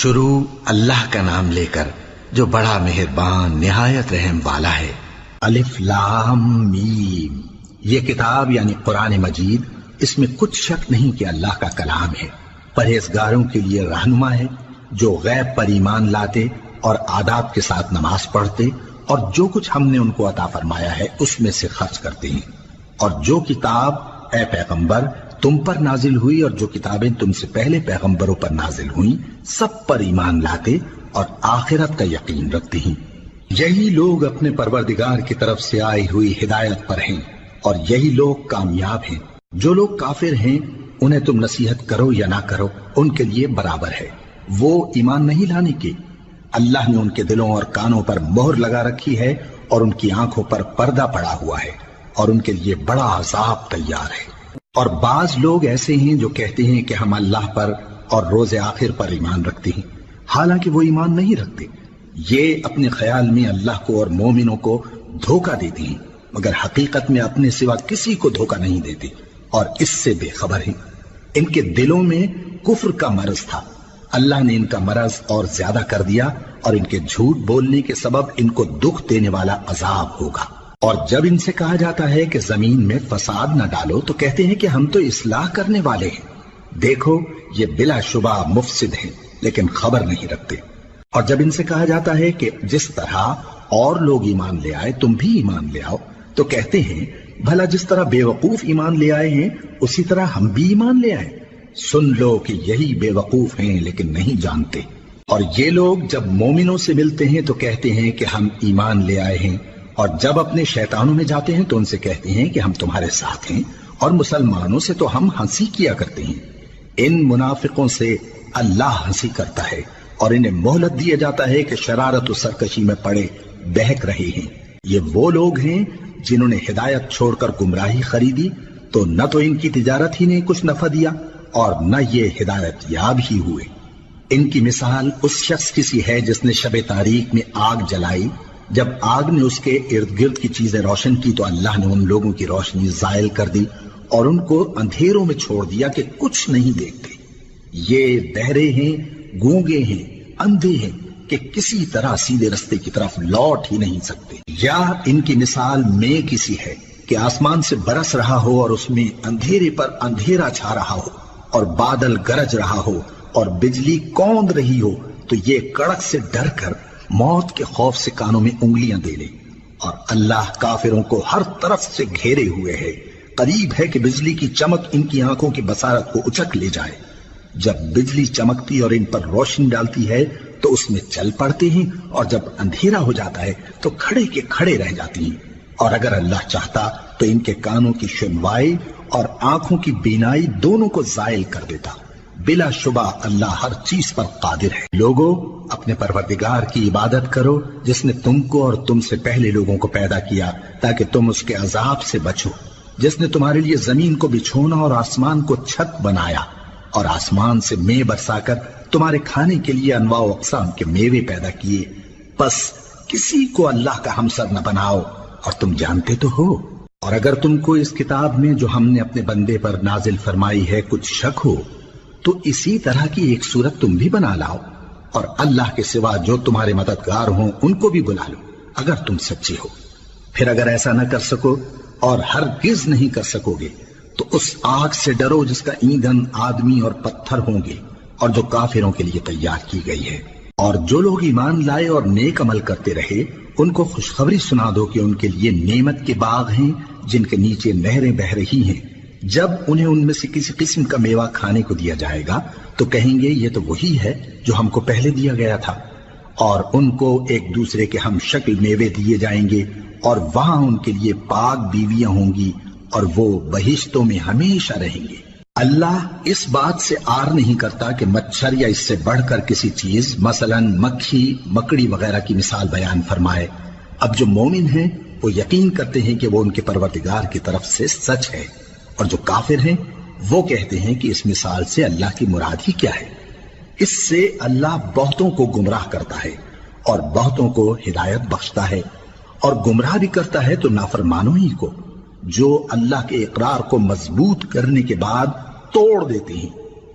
شروع اللہ کا نام لے کر جو بڑا مہربان نہایت رحم والا ہے۔ الف لام میم، یہ کتاب یعنی قرآن مجید، اس میں کچھ شک نہیں کہ اللہ کا کلام ہے، پرہیزگاروں کے لیے رہنما ہے جو غیب پر ایمان لاتے اور آداب کے ساتھ نماز پڑھتے اور جو کچھ ہم نے ان کو عطا فرمایا ہے اس میں سے خرچ کرتے ہیں، اور جو کتاب اے پیغمبر تم پر نازل ہوئی اور جو کتابیں تم سے پہلے پیغمبروں پر نازل ہوئیں سب پر ایمان لاتے اور آخرت کا یقین رکھتے ہیں۔ یہی لوگ اپنے پروردگار کی طرف سے آئی ہوئی ہدایت پر ہیں اور یہی لوگ کامیاب ہیں۔ جو لوگ کافر ہیں انہیں تم نصیحت کرو یا نہ کرو ان کے لیے برابر ہے، وہ ایمان نہیں لانے کے۔ اللہ نے ان کے دلوں اور کانوں پر مہر لگا رکھی ہے اور ان کی آنکھوں پر پردہ پڑا ہوا ہے اور ان کے لیے بڑا عذاب تیار ہے۔ اور بعض لوگ ایسے ہیں جو کہتے ہیں کہ ہم اللہ پر اور روز آخر پر ایمان رکھتے ہیں، حالانکہ وہ ایمان نہیں رکھتے۔ یہ اپنے خیال میں اللہ کو اور مومنوں کو دھوکہ دیتے ہیں، مگر حقیقت میں اپنے سوا کسی کو دھوکہ نہیں دیتے اور اس سے بے خبر ہیں۔ ان کے دلوں میں کفر کا مرض تھا، اللہ نے ان کا مرض اور زیادہ کر دیا اور ان کے جھوٹ بولنے کے سبب ان کو دکھ دینے والا عذاب ہوگا۔ اور جب ان سے کہا جاتا ہے کہ زمین میں فساد نہ ڈالو تو کہتے ہیں کہ ہم تو اصلاح کرنے والے ہیں۔ دیکھو یہ بلا شبہ مفسد ہیں لیکن خبر نہیں رکھتے۔ اور جب ان سے کہا جاتا ہے کہ جس طرح اور لوگ ایمان لے آئے تم بھی ایمان لے آؤ تو کہتے ہیں بھلا جس طرح بے وقوف ایمان لے آئے ہیں اسی طرح ہم بھی ایمان لے آئے۔ سن لو کہ یہی بے وقوف ہیں لیکن نہیں جانتے۔ اور یہ لوگ جب مومنوں سے ملتے ہیں تو کہتے ہیں کہ ہم ایمان لے آئے ہیں، اور جب اپنے شیطانوں میں جاتے ہیں تو ان سے کہتے ہیں کہ ہم تمہارے ساتھ ہیں، اور مسلمانوں سے تو ہم ہنسی کیا کرتے ہیں۔ ان منافقوں سے اللہ ہنسی کرتا ہے اور انہیں مہلت دیا جاتا ہے کہ شرارت و سرکشی میں پڑے بہک رہے ہیں۔ یہ وہ لوگ ہیں جنہوں نے ہدایت چھوڑ کر گمراہی خریدی، تو نہ تو ان کی تجارت ہی نے کچھ نفع دیا اور نہ یہ ہدایت یاب ہی ہوئے۔ ان کی مثال اس شخص کی سی ہے جس نے شب تاریک میں آگ جلائی، جب آگ نے اس کے ارد گرد کی چیزیں روشن کی تو اللہ نے ان لوگوں کی روشنی زائل کر دی اور ان کو اندھیروں میں چھوڑ دیا کہ کچھ نہیں دیکھتے۔ یہ بہرے ہیں، گونگے ہیں، اندھے ہیں کہ کسی طرح سیدھے رستے کی طرف لوٹ ہی نہیں سکتے۔ یا ان کی مثال میں کسی ہے کہ آسمان سے برس رہا ہو اور اس میں اندھیرے پر اندھیرا چھا رہا ہو اور بادل گرج رہا ہو اور بجلی کوند رہی ہو تو یہ کڑک سے ڈر کر موت کے خوف سے کانوں میں انگلیاں دے لے۔ اور اللہ کافروں کو ہر طرف سے گھیرے ہوئے ہے، قریب ہے کہ بجلی کی چمک ان کی آنکھوں کی بصارت کو اچک لے جائے۔ جب بجلی چمکتی اور ان پر روشنی ڈالتی ہے تو اس میں چل پڑتے ہیں، اور جب اندھیرا ہو جاتا ہے تو کھڑے کے کھڑے رہ جاتی ہیں۔ اور اگر اللہ چاہتا تو ان کے کانوں کی سنوائی اور آنکھوں کی بینائی دونوں کو زائل کر دیتا۔ بلا شبہ اللہ ہر چیز پر قادر ہے۔ لوگو اپنے پروردگار کی عبادت کرو جس نے تم کو اور تم سے پہلے لوگوں کو پیدا کیا تاکہ تم اس کے عذاب سے بچو، جس نے تمہارے لیے زمین کو بچھونا اور آسمان کو چھت بنایا اور آسمان سے مے برسا کر تمہارے کھانے کے لیے انواع و اقسام کے میوے پیدا کیے۔ پس کسی کو اللہ کا ہمسر نہ بناؤ اور تم جانتے تو ہو۔ اور اگر تم کو اس کتاب میں جو ہم نے اپنے بندے پر نازل فرمائی ہے کچھ شک ہو تو اسی طرح کی ایک صورت تم بھی بنا لاؤ، اور اللہ کے سوا جو تمہارے مددگار ہوں ان کو بھی بلا لو اگر تم سچے ہو۔ پھر اگر ایسا نہ کر سکو اور ہرگز نہیں کر سکو گے تو اس آگ سے ڈرو جس کا ایندھن آدمی اور پتھر ہوں گے اور جو کافروں کے لیے تیار کی گئی ہے۔ اور جو لوگ ایمان لائے اور نیک عمل کرتے رہے ان کو خوشخبری سنا دو کہ ان کے لیے نعمت کے باغ ہیں جن کے نیچے نہریں بہ رہی ہیں۔ جب انہیں ان میں سے کسی قسم کا میوہ کھانے کو دیا جائے گا تو کہیں گے یہ تو وہی ہے جو ہم کو پہلے دیا گیا تھا، اور ان کو ایک دوسرے کے ہم شکل میوے دیے جائیں گے اور وہاں ان کے لیے پاک بیویاں ہوں گی اور وہ بہشتوں میں ہمیشہ رہیں گے۔ اللہ اس بات سے آر نہیں کرتا کہ مچھر یا اس سے بڑھ کر کسی چیز مثلا مکھی مکڑی وغیرہ کی مثال بیان فرمائے۔ اب جو مومن ہیں وہ یقین کرتے ہیں کہ وہ ان کے پروردگار کی طرف سے سچ ہے، اور جو کافر ہیں وہ کہتے ہیں کہ اس مثال سے اللہ کی مراد ہی کیا ہے۔ اس سے اللہ بہتوں کو گمراہ کرتا ہے اور بہتوں کو ہدایت بخشتا ہے، اور گمراہ بھی کرتا ہے تو نافرمانوں ہی کو، جو اللہ کے اقرار کو مضبوط کرنے کے بعد توڑ دیتے ہیں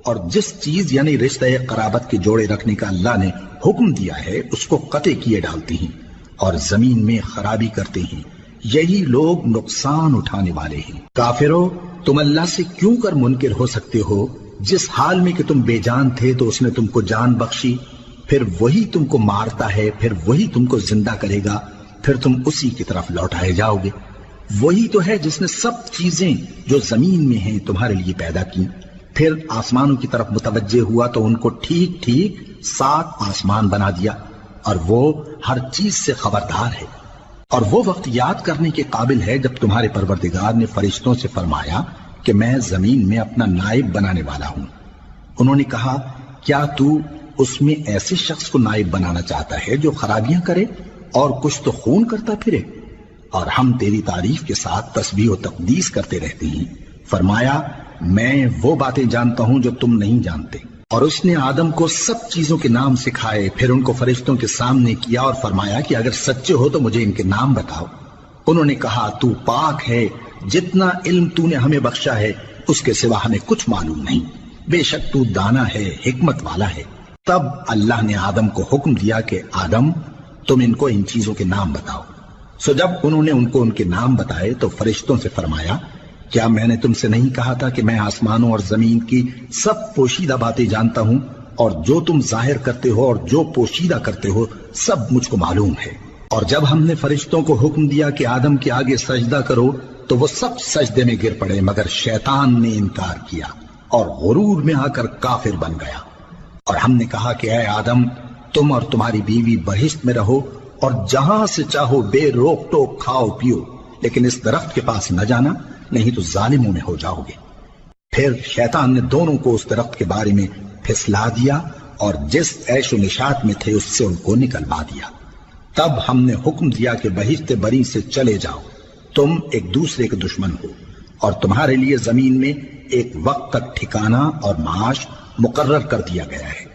اور جس چیز یعنی رشتہ قرابت کے جوڑے رکھنے کا اللہ نے حکم دیا ہے اس کو قطع کیے ڈالتی ہیں اور زمین میں خرابی کرتے ہیں، یہی لوگ نقصان اٹھانے والے ہیں۔ کافرو، تم اللہ سے کیوں کر منکر ہو سکتے ہو؟ جس حال میں کہ تم بے جان تھے تو اس نے تم کو جان بخشی، پھر وہی تم کو مارتا ہے، پھر وہی تم کو زندہ کرے گا، پھر تم اسی کی طرف لوٹائے جاؤ گے۔ وہی تو ہے جس نے سب چیزیں جو زمین میں ہیں تمہارے لیے پیدا کی، پھر آسمانوں کی طرف متوجہ ہوا تو ان کو ٹھیک ٹھیک 7 آسمان بنا دیا، اور وہ ہر چیز سے خبردار ہے۔ اور وہ وقت یاد کرنے کے قابل ہے جب تمہارے پروردگار نے فرشتوں سے فرمایا کہ میں زمین میں اپنا نائب بنانے والا ہوں۔ انہوں نے کہا، کیا تو اس میں ایسے شخص کو نائب بنانا چاہتا ہے جو خرابیاں کرے اور کچھ تو خون کرتا پھرے؟ اور ہم تیری تعریف کے ساتھ تسبیح و تقدیس کرتے رہتے ہیں۔ فرمایا، میں وہ باتیں جانتا ہوں جو تم نہیں جانتے۔ اور اس نے آدم کو سب چیزوں کے نام سکھائے، پھر ان کو فرشتوں کے سامنے کیا اور فرمایا کہ اگر سچے ہو تو مجھے ان کے نام بتاؤ۔ انہوں نے کہا، تو پاک ہے، جتنا علم تو نے ہمیں بخشا ہے اس کے سوا ہمیں کچھ معلوم نہیں، بے شک تو دانا ہے، حکمت والا ہے۔ تب اللہ نے آدم کو حکم دیا کہ آدم، تم ان کو ان چیزوں کے نام بتاؤ۔ سو جب انہوں نے ان کو ان کے نام بتائے تو فرشتوں سے فرمایا، کیا میں نے تم سے نہیں کہا تھا کہ میں آسمانوں اور زمین کی سب پوشیدہ باتیں جانتا ہوں، اور جو تم ظاہر کرتے ہو اور جو پوشیدہ کرتے ہو سب مجھ کو معلوم ہے۔ اور جب ہم نے فرشتوں کو حکم دیا کہ آدم کے آگے سجدہ کرو تو وہ سب سجدے میں گر پڑے مگر شیطان نے انکار کیا اور غرور میں آ کر کافر بن گیا۔ اور ہم نے کہا کہ اے آدم، تم اور تمہاری بیوی بہشت میں رہو اور جہاں سے چاہو بے روک ٹوک کھاؤ پیو، لیکن اس درخت کے پاس نہ جانا، نہیں تو ظالموں میں ہو جاؤ گے۔ پھر شیطان نے دونوں کو اس درخت کے بارے میں پھسلا دیا اور جس عیش و نشاط میں تھے اس سے ان کو نکلوا دیا۔ تب ہم نے حکم دیا کہ بہشت بری سے چلے جاؤ، تم ایک دوسرے کے دشمن ہو، اور تمہارے لیے زمین میں ایک وقت تک ٹھکانہ اور معاش مقرر کر دیا گیا ہے۔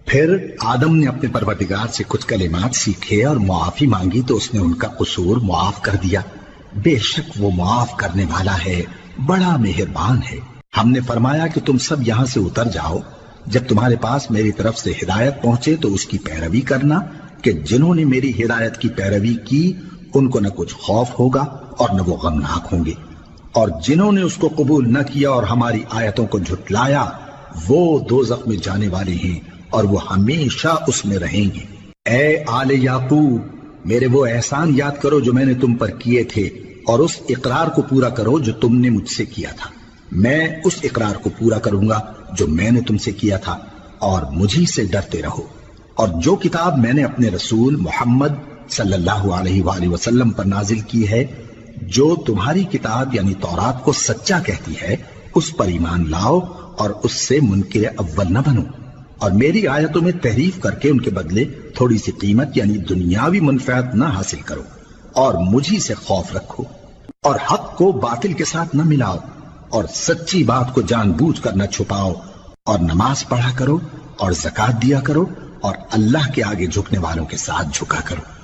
پھر آدم نے اپنے پروردگار سے کچھ کلمات سیکھے اور معافی مانگی تو اس نے ان کا قصور معاف کر دیا۔ بے شک وہ معاف کرنے والا ہے، بڑا مہربان ہے۔ ہم نے فرمایا کہ تم سب یہاں سے اتر جاؤ، جب تمہارے پاس میری طرف سے ہدایت پہنچے تو اس کی پیروی کرنا، کہ جنہوں نے میری ہدایت کی پیروی کی ان کو نہ کچھ خوف ہوگا اور نہ وہ غمناک ہوں گے، اور جنہوں نے اس کو قبول نہ کیا اور ہماری آیتوں کو جھٹلایا وہ دوزخ میں جانے والے ہیں اور وہ ہمیشہ اس میں رہیں گے۔ اے آل یعقوب، میرے وہ احسان یاد کرو جو میں نے تم پر کیے تھے، اور اس اقرار کو پورا کرو جو تم نے مجھ سے کیا تھا۔ میں اس اقرار کو پورا کروں گا جو میں نے تم سے کیا تھا، اور مجھی سے ڈرتے رہو۔ اور جو کتاب میں نے اپنے رسول محمد صلی اللہ علیہ وآلہ وسلم پر نازل کی ہے، جو تمہاری کتاب یعنی تورات کو سچا کہتی ہے، اس پر ایمان لاؤ اور اس سے منکر اول نہ بنو، اور میری آیتوں میں تحریف کر کے ان کے بدلے تھوڑی سی قیمت یعنی دنیاوی منفعت نہ حاصل کرو، اور مجھی سے خوف رکھو، اور حق کو باطل کے ساتھ نہ ملاؤ، اور سچی بات کو جان بوجھ کر نہ چھپاؤ، اور نماز پڑھا کرو اور زکوٰۃ دیا کرو، اور اللہ کے آگے جھکنے والوں کے ساتھ جھکا کرو۔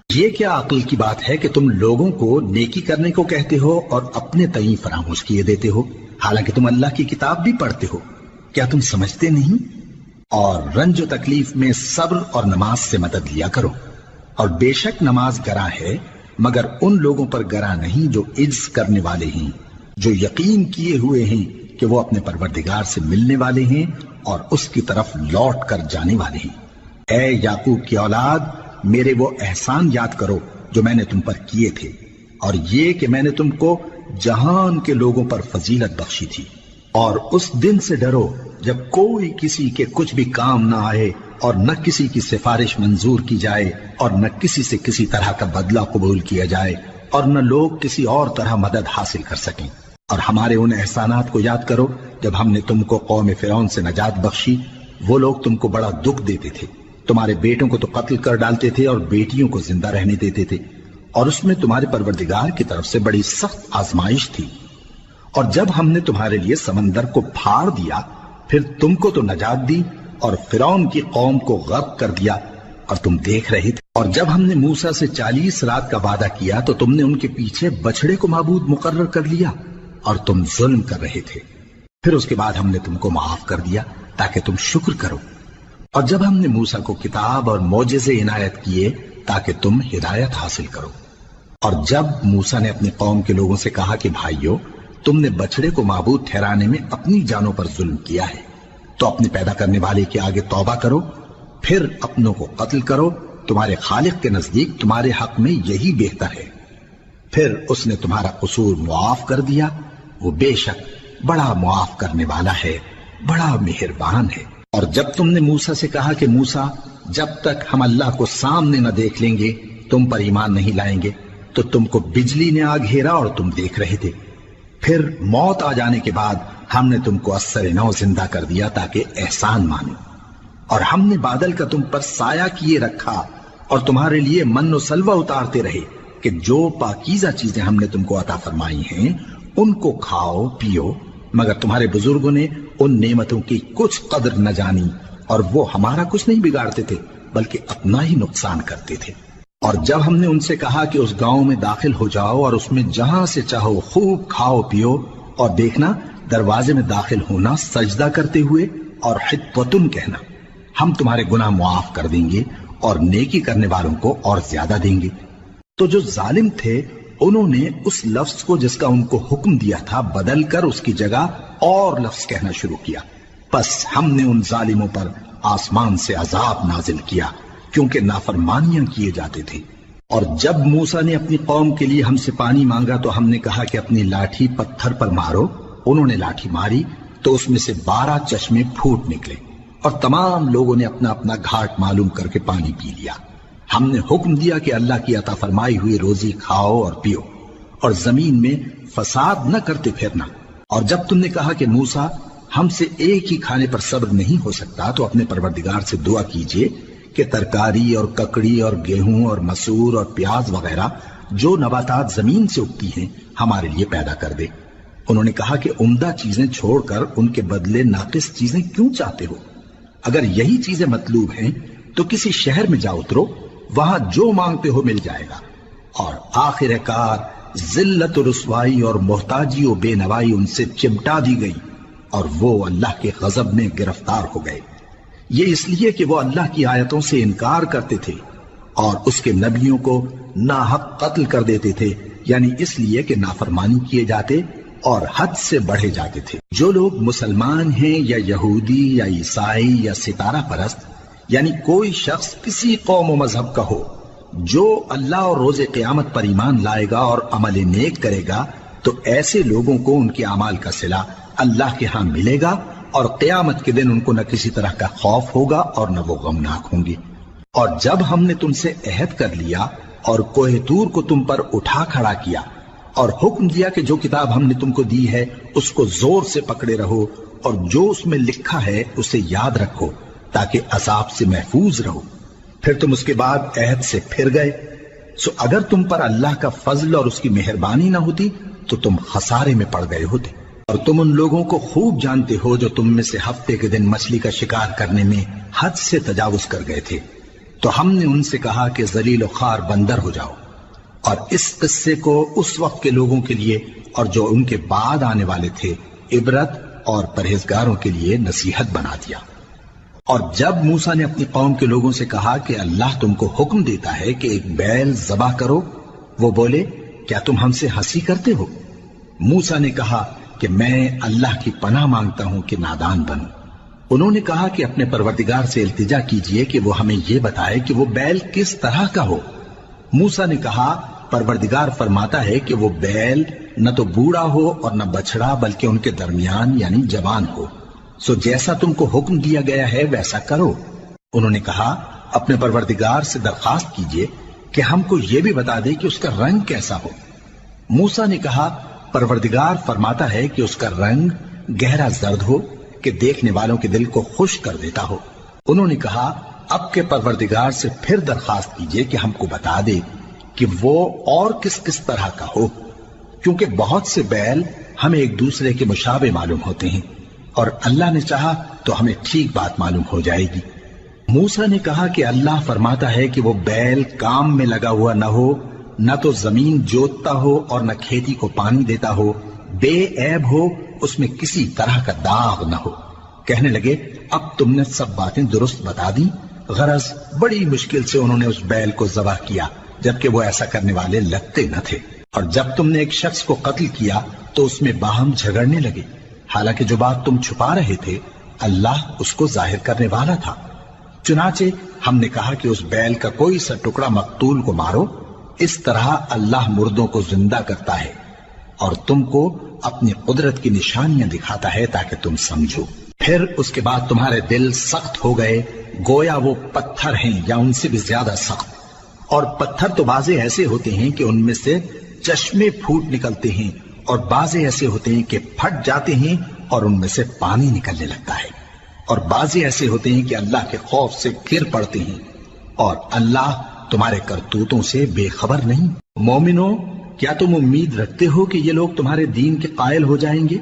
یہ کیا عقل کی بات ہے کہ تم لوگوں کو نیکی کرنے کو کہتے ہو اور اپنے تئیں فراموش کیے دیتے ہو، حالانکہ تم اللہ کی کتاب بھی پڑھتے ہو؟ کیا تم سمجھتے نہیں؟ اور رنج و تکلیف میں صبر اور نماز سے مدد لیا کرو، اور بے شک نماز گراں ہے مگر ان لوگوں پر گراں نہیں جو عجز کرنے والے ہیں، جو یقین کیے ہوئے ہیں کہ وہ اپنے پروردگار سے ملنے والے ہیں اور اس کی طرف لوٹ کر جانے والے ہیں۔ اے یعقوب کی اولاد، میرے وہ احسان یاد کرو جو میں نے تم پر کیے تھے، اور یہ کہ میں نے تم کو جہان کے لوگوں پر فضیلت بخشی تھی۔ اور اس دن سے ڈرو جب کوئی کسی کے کچھ بھی کام نہ آئے، اور نہ کسی کی سفارش منظور کی جائے، اور نہ کسی سے کسی طرح کا بدلہ قبول کیا جائے، اور نہ لوگ کسی اور طرح مدد حاصل کر سکیں۔ اور ہمارے ان احسانات کو یاد کرو جب ہم نے تم کو قوم فرعون سے نجات بخشی۔ وہ لوگ تم کو بڑا دکھ دیتے تھے، تمہارے بیٹوں کو تو قتل کر ڈالتے تھے اور بیٹیوں کو زندہ رہنے دیتے تھے، اور اس میں تمہارے پروردگار کی طرف سے بڑی سخت آزمائش تھی۔ اور جب ہم نے تمہارے لیے سمندر کو پھاڑ دیا، پھر تم کو تو نجات دی اور فرعون کی قوم کو غرق کر دیا، اور تم دیکھ رہے تھے۔ اور جب ہم نے موسیٰ سے 40 رات کا وعدہ کیا تو تم نے ان کے پیچھے بچڑے کو معبود مقرر کر لیا، اور تم ظلم کر رہے تھے۔ پھر اس کے بعد ہم نے تم کو معاف کر دیا تاکہ تم شکر کرو، اور جب ہم نے موسیٰ کو کتاب اور معجزے عنایت کیے تاکہ تم ہدایت حاصل کرو، اور جب موسیٰ نے اپنی قوم کے لوگوں سے کہا کہ بھائیو، تم نے بچڑے کو معبود ٹھہرانے میں اپنی جانوں پر ظلم کیا ہے، تو اپنے پیدا کرنے والے کے آگے توبہ کرو، پھر اپنوں کو قتل کرو، تمہارے خالق کے نزدیک تمہارے حق میں یہی بہتر ہے، پھر اس نے تمہارا قصور معاف کر دیا، وہ بے شک بڑا معاف کرنے والا ہے، بڑا مہربان ہے۔ اور جب تم نے موسیٰ سے کہا کہ موسیٰ، جب تک ہم اللہ کو سامنے نہ دیکھ لیں گے تم پر ایمان نہیں لائیں گے، تو تم کو بجلی نے آ گھیرا اور تم دیکھ رہے تھے، پھر موت آ جانے کے بعد ہم نے تم کو اثر نو زندہ کر دیا تاکہ احسان مانو، اور ہم نے بادل کا تم پر سایہ کیے رکھا اور تمہارے لیے من و سلوہ اتارتے رہے کہ جو پاکیزہ چیزیں ہم نے تم کو عطا فرمائی ہیں ان کو کھاؤ پیو، مگر تمہارے بزرگوں نے ان نعمتوں کی کچھ قدر نہ جانی، اور وہ ہمارا کچھ نہیں بگاڑتے تھے بلکہ اپنا ہی نقصان کرتے تھے۔ اور جب ہم نے ان سے کہا کہ اس گاؤں میں داخل ہو جاؤ اور اس میں جہاں سے چاہو خوب کھاؤ پیو، اور دیکھنا دروازے میں داخل ہونا سجدہ کرتے ہوئے اور حطوتن کہنا، ہم تمہارے گناہ معاف کر دیں گے اور نیکی کرنے والوں کو اور زیادہ دیں گے۔ تو جو ظالم تھے انہوں نے اس لفظ کو جس کا ان کو حکم دیا تھا بدل کر اس کی جگہ اور لفظ کہنا شروع کیا، پس ہم نے ان ظالموں پر آسمان سے عذاب نازل کیا کیونکہ نافرمانیاں کیے جاتے تھے۔ اور جب موسیٰ نے اپنی قوم کے لیے ہم سے پانی مانگا تو ہم نے کہا کہ اپنی لاٹھی پتھر پر مارو، انہوں نے لاٹھی ماری تو اس میں سے 12 چشمے پھوٹ نکلے، اور تمام لوگوں نے اپنا اپنا گھاٹ معلوم کر کے پانی پی لیا۔ ہم نے حکم دیا کہ اللہ کی عطا فرمائی ہوئی روزی کھاؤ اور پیو، اور زمین میں فساد نہ کرتے پھرنا۔ اور جب تم نے کہا کہ موسیٰ، ہم سے ایک ہی کھانے پر صبر نہیں ہو سکتا، تو اپنے پروردگار سے دعا کیجئے کہ ترکاری اور ککڑی اور گیہوں اور مسور اور پیاز وغیرہ جو نباتات زمین سے اگتی ہیں ہمارے لیے پیدا کر دے۔ انہوں نے کہا کہ عمدہ چیزیں چھوڑ کر ان کے بدلے ناقص چیزیں کیوں چاہتے ہو؟ اگر یہی چیزیں مطلوب ہیں تو کسی شہر میں جا اترو، وہاں جو مانگتے ہو مل جائے گا۔ اور آخر کار ذلت و رسوائی اور محتاجی و بے نوائی ان سے چمٹا دی گئی، اور وہ اللہ کے غضب میں گرفتار ہو گئے، یہ اس لیے کہ وہ اللہ کی آیتوں سے انکار کرتے تھے اور اس کے نبیوں کو ناحق قتل کر دیتے تھے، یعنی اس لیے کہ نافرمانی کیے جاتے اور حد سے بڑھے جاتے تھے۔ جو لوگ مسلمان ہیں یا یہودی یا عیسائی یا ستارہ پرست، یعنی کوئی شخص کسی قوم و مذہب کا ہو، جو اللہ اور روز قیامت پر ایمان لائے گا اور عمل نیک کرے گا، تو ایسے لوگوں کو ان کے اعمال کا صلہ اللہ کے ہاں ملے گا، اور قیامت کے دن ان کو نہ کسی طرح کا خوف ہوگا اور نہ وہ غمناک ہوں گے۔ اور جب ہم نے تم سے عہد کر لیا اور کوہ طور کو تم پر اٹھا کھڑا کیا اور حکم دیا کہ جو کتاب ہم نے تم کو دی ہے اس کو زور سے پکڑے رہو، اور جو اس میں لکھا ہے اسے یاد رکھو تاکہ عذاب سے محفوظ رہو، پھر تم اس کے بعد عہد سے پھر گئے، سو اگر تم پر اللہ کا فضل اور اس کی مہربانی نہ ہوتی تو تم خسارے میں پڑ گئے ہوتے۔ اور تم ان لوگوں کو خوب جانتے ہو جو تم میں سے ہفتے کے دن مچھلی کا شکار کرنے میں حد سے تجاوز کر گئے تھے، تو ہم نے ان سے کہا کہ ذلیل و خوار بندر ہو جاؤ، اور اس قصے کو اس وقت کے لوگوں کے لیے اور جو ان کے بعد آنے والے تھے عبرت اور پرہیزگاروں کے لیے نصیحت بنا دیا۔ اور جب موسیٰ نے اپنی قوم کے لوگوں سے کہا کہ اللہ تم کو حکم دیتا ہے کہ ایک بیل ذبح کرو، وہ بولے کیا تم ہم سے ہنسی کرتے ہو؟ موسیٰ نے کہا کہ میں اللہ کی پناہ مانگتا ہوں کہ نادان بنوں۔ انہوں نے کہا کہ اپنے پروردگار سے التجا کیجئے کہ وہ ہمیں یہ بتائے کہ وہ بیل کس طرح کا ہو۔ موسیٰ نے کہا پروردگار فرماتا ہے کہ وہ بیل نہ تو بوڑھا ہو اور نہ بچڑا بلکہ ان کے درمیان یعنی جوان ہو، سو جیسا تم کو حکم دیا گیا ہے ویسا کرو۔ انہوں نے کہا اپنے پروردگار سے درخواست کیجئے کہ ہم کو یہ بھی بتا دے کہ اس کا رنگ کیسا ہو۔ موسیٰ نے کہا پروردگار فرماتا ہے کہ اس کا رنگ گہرا زرد ہو کہ دیکھنے والوں کے دل کو خوش کر دیتا ہو۔ انہوں نے کہا اب کے پروردگار سے پھر درخواست کیجئے کہ ہم کو بتا دے کہ وہ اور کس کس طرح کا ہو، کیونکہ بہت سے بیل ہمیں ایک دوسرے کے مشابہ معلوم ہوتے ہیں، اور اللہ نے چاہا تو ہمیں ٹھیک بات معلوم ہو جائے گی۔ موسیٰ نے کہا کہ اللہ فرماتا ہے کہ وہ بیل کام میں لگا ہوا نہ ہو، نہ تو زمین جوتتا ہو اور نہ کھیتی کو پانی دیتا ہو، بے عیب ہو، اس میں کسی طرح کا داغ نہ ہو۔ کہنے لگے اب تم نے سب باتیں درست بتا دی، غرض بڑی مشکل سے انہوں نے اس بیل کو ذبح کیا، جبکہ وہ ایسا کرنے والے لگتے نہ تھے، اور جب تم نے ایک شخص کو قتل کیا تو اس میں باہم جھگڑنے لگے، حالانکہ جو بات تم چھپا رہے تھے اللہ اس کو ظاہر کرنے والا تھا۔ چنانچہ ہم نے کہا کہ اس بیل کا کوئی سا ٹکڑا مقتول کو مارو، اس طرح اللہ مردوں کو زندہ کرتا ہے اور تم کو اپنی قدرت کی نشانیاں دکھاتا ہے تاکہ تم سمجھو۔ پھر اس کے بعد تمہارے دل سخت ہو گئے، گویا وہ پتھر ہیں یا ان سے بھی زیادہ سخت، اور پتھر تو بعضے ایسے ہوتے ہیں کہ ان میں سے چشمے پھوٹ نکلتے ہیں، اور بعضے ایسے ہوتے ہیں کہ پھٹ جاتے ہیں اور ان میں سے پانی نکلنے لگتا ہے، اور بعضے ایسے ہوتے ہیں کہ اللہ کے خوف سے گر پڑتے ہیں، اور اللہ تمہارے کرتوتوں سے بے خبر نہیں۔ مومنو، کیا تم امید رکھتے ہو کہ یہ لوگ تمہارے دین کے قائل ہو جائیں گے؟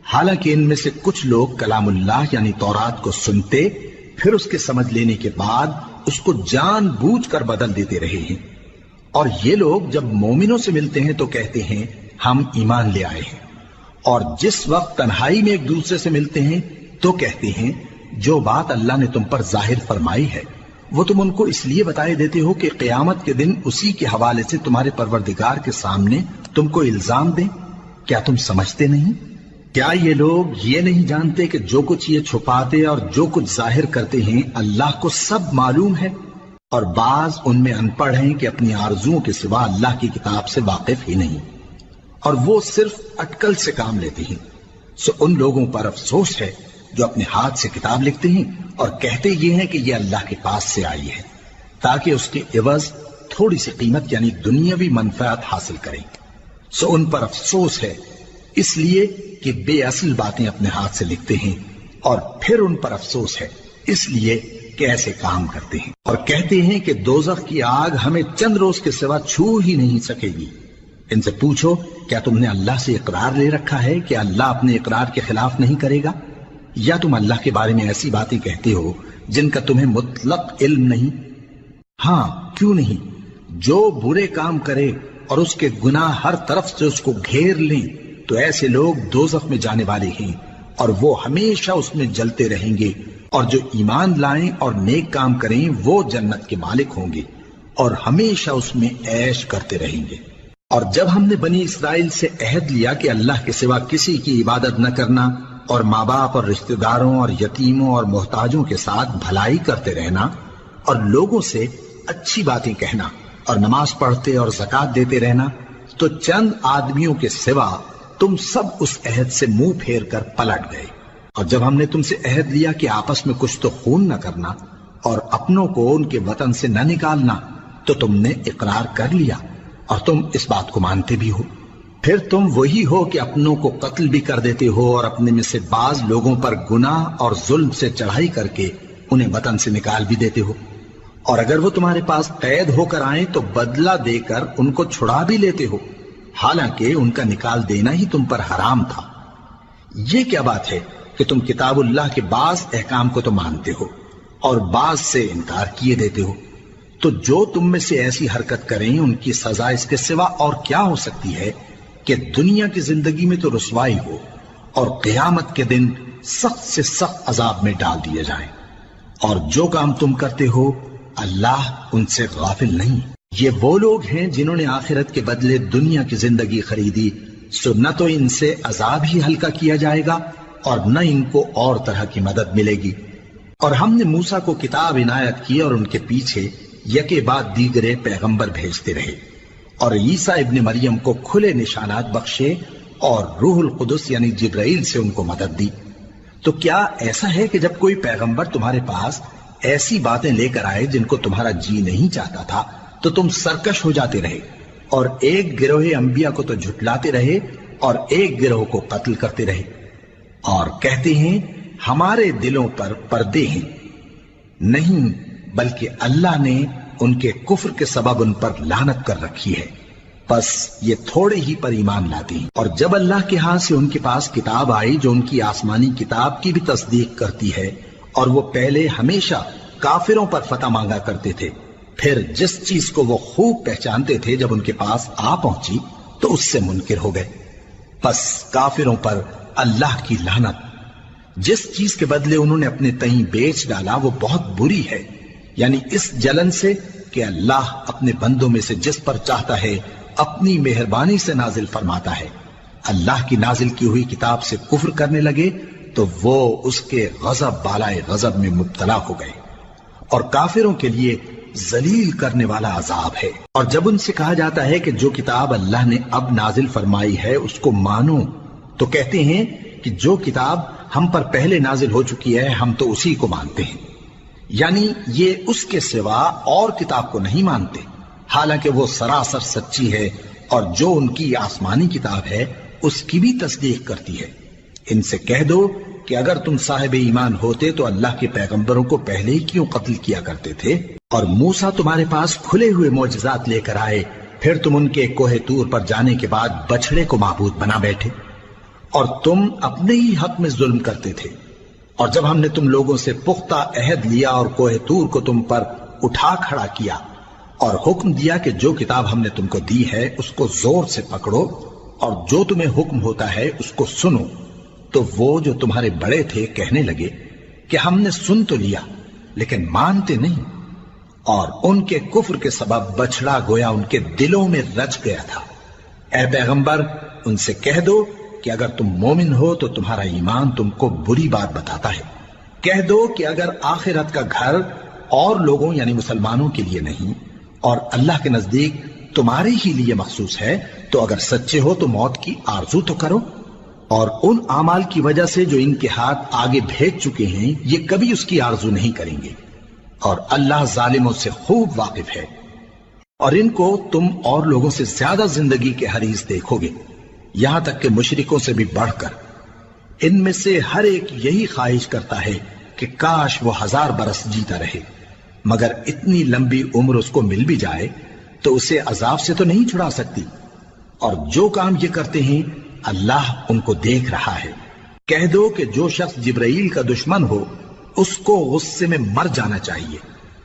حالانکہ ان میں سے کچھ لوگ کلام اللہ یعنی تورات کو سنتے، پھر اس کے سمجھ لینے کے بعد اس کو جان بوجھ کر بدل دیتے رہے ہیں، اور یہ لوگ جب مومنوں سے ملتے ہیں تو کہتے ہیں ہم ایمان لے آئے ہیں، اور جس وقت تنہائی میں ایک دوسرے سے ملتے ہیں تو کہتے ہیں جو بات اللہ نے تم پر ظاہر فرمائی ہے وہ تم ان کو اس لیے بتائے دیتے ہو کہ قیامت کے دن اسی کے حوالے سے تمہارے پروردگار کے سامنے تم کو الزام دیں۔ کیا تم سمجھتے نہیں؟ کیا یہ لوگ یہ نہیں جانتے کہ جو کچھ یہ چھپاتے اور جو کچھ ظاہر کرتے ہیں اللہ کو سب معلوم ہے؟ اور بعض ان میں ان پڑھ ہیں کہ اپنی آرزوؤں کے سوا اللہ کی کتاب سے واقف ہی نہیں، اور وہ صرف اٹکل سے کام لیتے ہیں۔ سو ان لوگوں پر افسوس ہے جو اپنے ہاتھ سے کتاب لکھتے ہیں اور کہتے یہ ہیں کہ یہ اللہ کے پاس سے آئی ہے، تاکہ اس کے عوض تھوڑی سی قیمت یعنی دنیاوی منفعت حاصل کریں۔ سو ان پر افسوس ہے اس لیے کہ بے اصل باتیں اپنے ہاتھ سے لکھتے ہیں، اور پھر ان پر افسوس ہے اس لیے کہ ایسے کام کرتے ہیں، اور کہتے ہیں کہ دوزخ کی آگ ہمیں چند روز کے سوا چھو ہی نہیں سکے گی۔ ان سے پوچھو کیا تم نے اللہ سے اقرار لے رکھا ہے کہ اللہ اپنے اقرار کے خلاف نہیں کرے گا، یا تم اللہ کے بارے میں ایسی باتیں کہتے ہو جن کا تمہیں مطلق علم نہیں؟ ہاں کیوں نہیں، جو برے کام کرے اور اس کے گناہ ہر طرف سے اس کو گھیر لیں تو ایسے لوگ دوزخ میں جانے والے ہیں، اور وہ ہمیشہ اس میں جلتے رہیں گے، اور جو ایمان لائیں اور نیک کام کریں وہ جنت کے مالک ہوں گے اور ہمیشہ اس میں عیش کرتے رہیں گے۔ اور جب ہم نے بنی اسرائیل سے عہد لیا کہ اللہ کے سوا کسی کی عبادت نہ کرنا، اور ماں باپ اور رشتہ داروں اور یتیموں اور محتاجوں کے ساتھ بھلائی کرتے رہنا، اور لوگوں سے اچھی باتیں کہنا، اور نماز پڑھتے اور زکوٰۃ دیتے رہنا، تو چند آدمیوں کے سوا تم سب اس عہد سے منہ پھیر کر پلٹ گئے۔ اور جب ہم نے تم سے عہد لیا کہ آپس میں کچھ تو خون نہ کرنا اور اپنوں کو ان کے وطن سے نہ نکالنا، تو تم نے اقرار کر لیا اور تم اس بات کو مانتے بھی ہو۔ پھر تم وہی ہو کہ اپنوں کو قتل بھی کر دیتے ہو، اور اپنے میں سے بعض لوگوں پر گناہ اور ظلم سے چڑھائی کر کے انہیں وطن سے نکال بھی دیتے ہو، اور اگر وہ تمہارے پاس قید ہو کر آئیں تو بدلہ دے کر ان کو چھڑا بھی لیتے ہو، حالانکہ ان کا نکال دینا ہی تم پر حرام تھا۔ یہ کیا بات ہے کہ تم کتاب اللہ کے بعض احکام کو تو مانتے ہو اور بعض سے انکار کیے دیتے ہو؟ تو جو تم میں سے ایسی حرکت کریں ان کی سزا اس کے سوا اور کیا ہو سکتی ہے کہ دنیا کی زندگی میں تو رسوائی ہو اور قیامت کے دن سخت سے سخت عذاب میں ڈال دیے جائیں۔ اور جو کام تم کرتے ہو اللہ ان سے غافل نہیں۔ یہ وہ لوگ ہیں جنہوں نے آخرت کے بدلے دنیا کی زندگی خریدی، سو نہ تو ان سے عذاب ہی ہلکا کیا جائے گا اور نہ ان کو اور طرح کی مدد ملے گی۔ اور ہم نے موسیٰ کو کتاب عنایت کی اور ان کے پیچھے یکے بعد دیگرے پیغمبر بھیجتے رہے، اور عیسیٰ ابن مریم کو کھلے نشانات بخشے اور روح القدس یعنی جبرائیل سے ان کو مدد دی۔ تو کیا ایسا ہے کہ جب کوئی پیغمبر تمہارے پاس ایسی باتیں لے کر آئے جن کو تمہارا جی نہیں چاہتا تھا تو تم سرکش ہو جاتے رہے، اور ایک گروہ انبیاء کو تو جھٹلاتے رہے اور ایک گروہ کو قتل کرتے رہے، اور کہتے ہیں ہمارے دلوں پر پردے ہیں؟ نہیں، بلکہ اللہ نے ان کے کفر کے سبب ان پر لعنت کر رکھی ہے، بس یہ تھوڑے ہی پر ایمان لاتے ہیں۔ اور جب اللہ کے ہاں سے ان کے پاس کتاب آئی جو ان کی آسمانی کتاب کی بھی تصدیق کرتی ہے، اور وہ پہلے ہمیشہ کافروں پر فتح مانگا کرتے تھے، پھر جس چیز کو وہ خوب پہچانتے تھے جب ان کے پاس آ پہنچی تو اس سے منکر ہو گئے، بس کافروں پر اللہ کی لعنت! جس چیز کے بدلے انہوں نے اپنے تئیں بیچ ڈالا وہ بہت بری ہے، یعنی اس جلن سے کہ اللہ اپنے بندوں میں سے جس پر چاہتا ہے اپنی مہربانی سے نازل فرماتا ہے۔ اللہ کی نازل کی ہوئی کتاب سے کفر کرنے لگے تو وہ اس کے غضب بالائے غضب میں مبتلا ہو گئے، اور کافروں کے لیے ذلیل کرنے والا عذاب ہے۔ اور جب ان سے کہا جاتا ہے کہ جو کتاب اللہ نے اب نازل فرمائی ہے اس کو مانو، تو کہتے ہیں کہ جو کتاب ہم پر پہلے نازل ہو چکی ہے ہم تو اسی کو مانتے ہیں، یعنی یہ اس کے سوا اور کتاب کو نہیں مانتے، حالانکہ وہ سراسر سچی ہے، اور جو ان کی آسمانی کتاب ہے اس کی بھی تصدیق کرتی ہے۔ ان سے کہہ دو کہ اگر تم صاحب ایمان ہوتے تو اللہ کے پیغمبروں کو پہلے ہی کیوں قتل کیا کرتے تھے؟ اور موسیٰ تمہارے پاس کھلے ہوئے معجزات لے کر آئے، پھر تم ان کے کوہ طور پر جانے کے بعد بچڑے کو معبود بنا بیٹھے، اور تم اپنے ہی حق میں ظلم کرتے تھے۔ اور جب ہم نے تم لوگوں سے پختہ عہد لیا اور کوہ طور کو تم پر اٹھا کھڑا کیا اور حکم دیا کہ جو کتاب ہم نے تم کو دی ہے اس کو زور سے پکڑو اور جو تمہیں حکم ہوتا ہے اس کو سنو، تو وہ جو تمہارے بڑے تھے کہنے لگے کہ ہم نے سن تو لیا لیکن مانتے نہیں، اور ان کے کفر کے سبب بچڑا گویا ان کے دلوں میں رچ گیا تھا۔ اے پیغمبر ان سے کہہ دو کہ اگر تم مومن ہو تو تمہارا ایمان تم کو بری بات بتاتا ہے۔ کہہ دو کہ اگر آخرت کا گھر اور لوگوں یعنی مسلمانوں کے لیے نہیں اور اللہ کے نزدیک تمہارے ہی لیے مخصوص ہے تو اگر سچے ہو تو موت کی آرزو تو کرو، اور ان اعمال کی وجہ سے جو ان کے ہاتھ آگے بھیج چکے ہیں یہ کبھی اس کی آرزو نہیں کریں گے، اور اللہ ظالموں سے خوب واقف ہے۔ اور ان کو تم اور لوگوں سے زیادہ زندگی کے حریص دیکھو گے، یہاں تک کہ مشرکوں سے بھی بڑھ کر۔ ان میں سے ہر ایک یہی خواہش کرتا ہے کہ کاش وہ 1000 برس جیتا رہے، مگر اتنی لمبی عمر اس کو مل بھی جائے تو اسے عذاب سے تو نہیں چھڑا سکتی، اور جو کام یہ کرتے ہیں اللہ ان کو دیکھ رہا ہے۔ کہہ دو کہ جو شخص جبرائیل کا دشمن ہو اس کو غصے میں مر جانا چاہیے،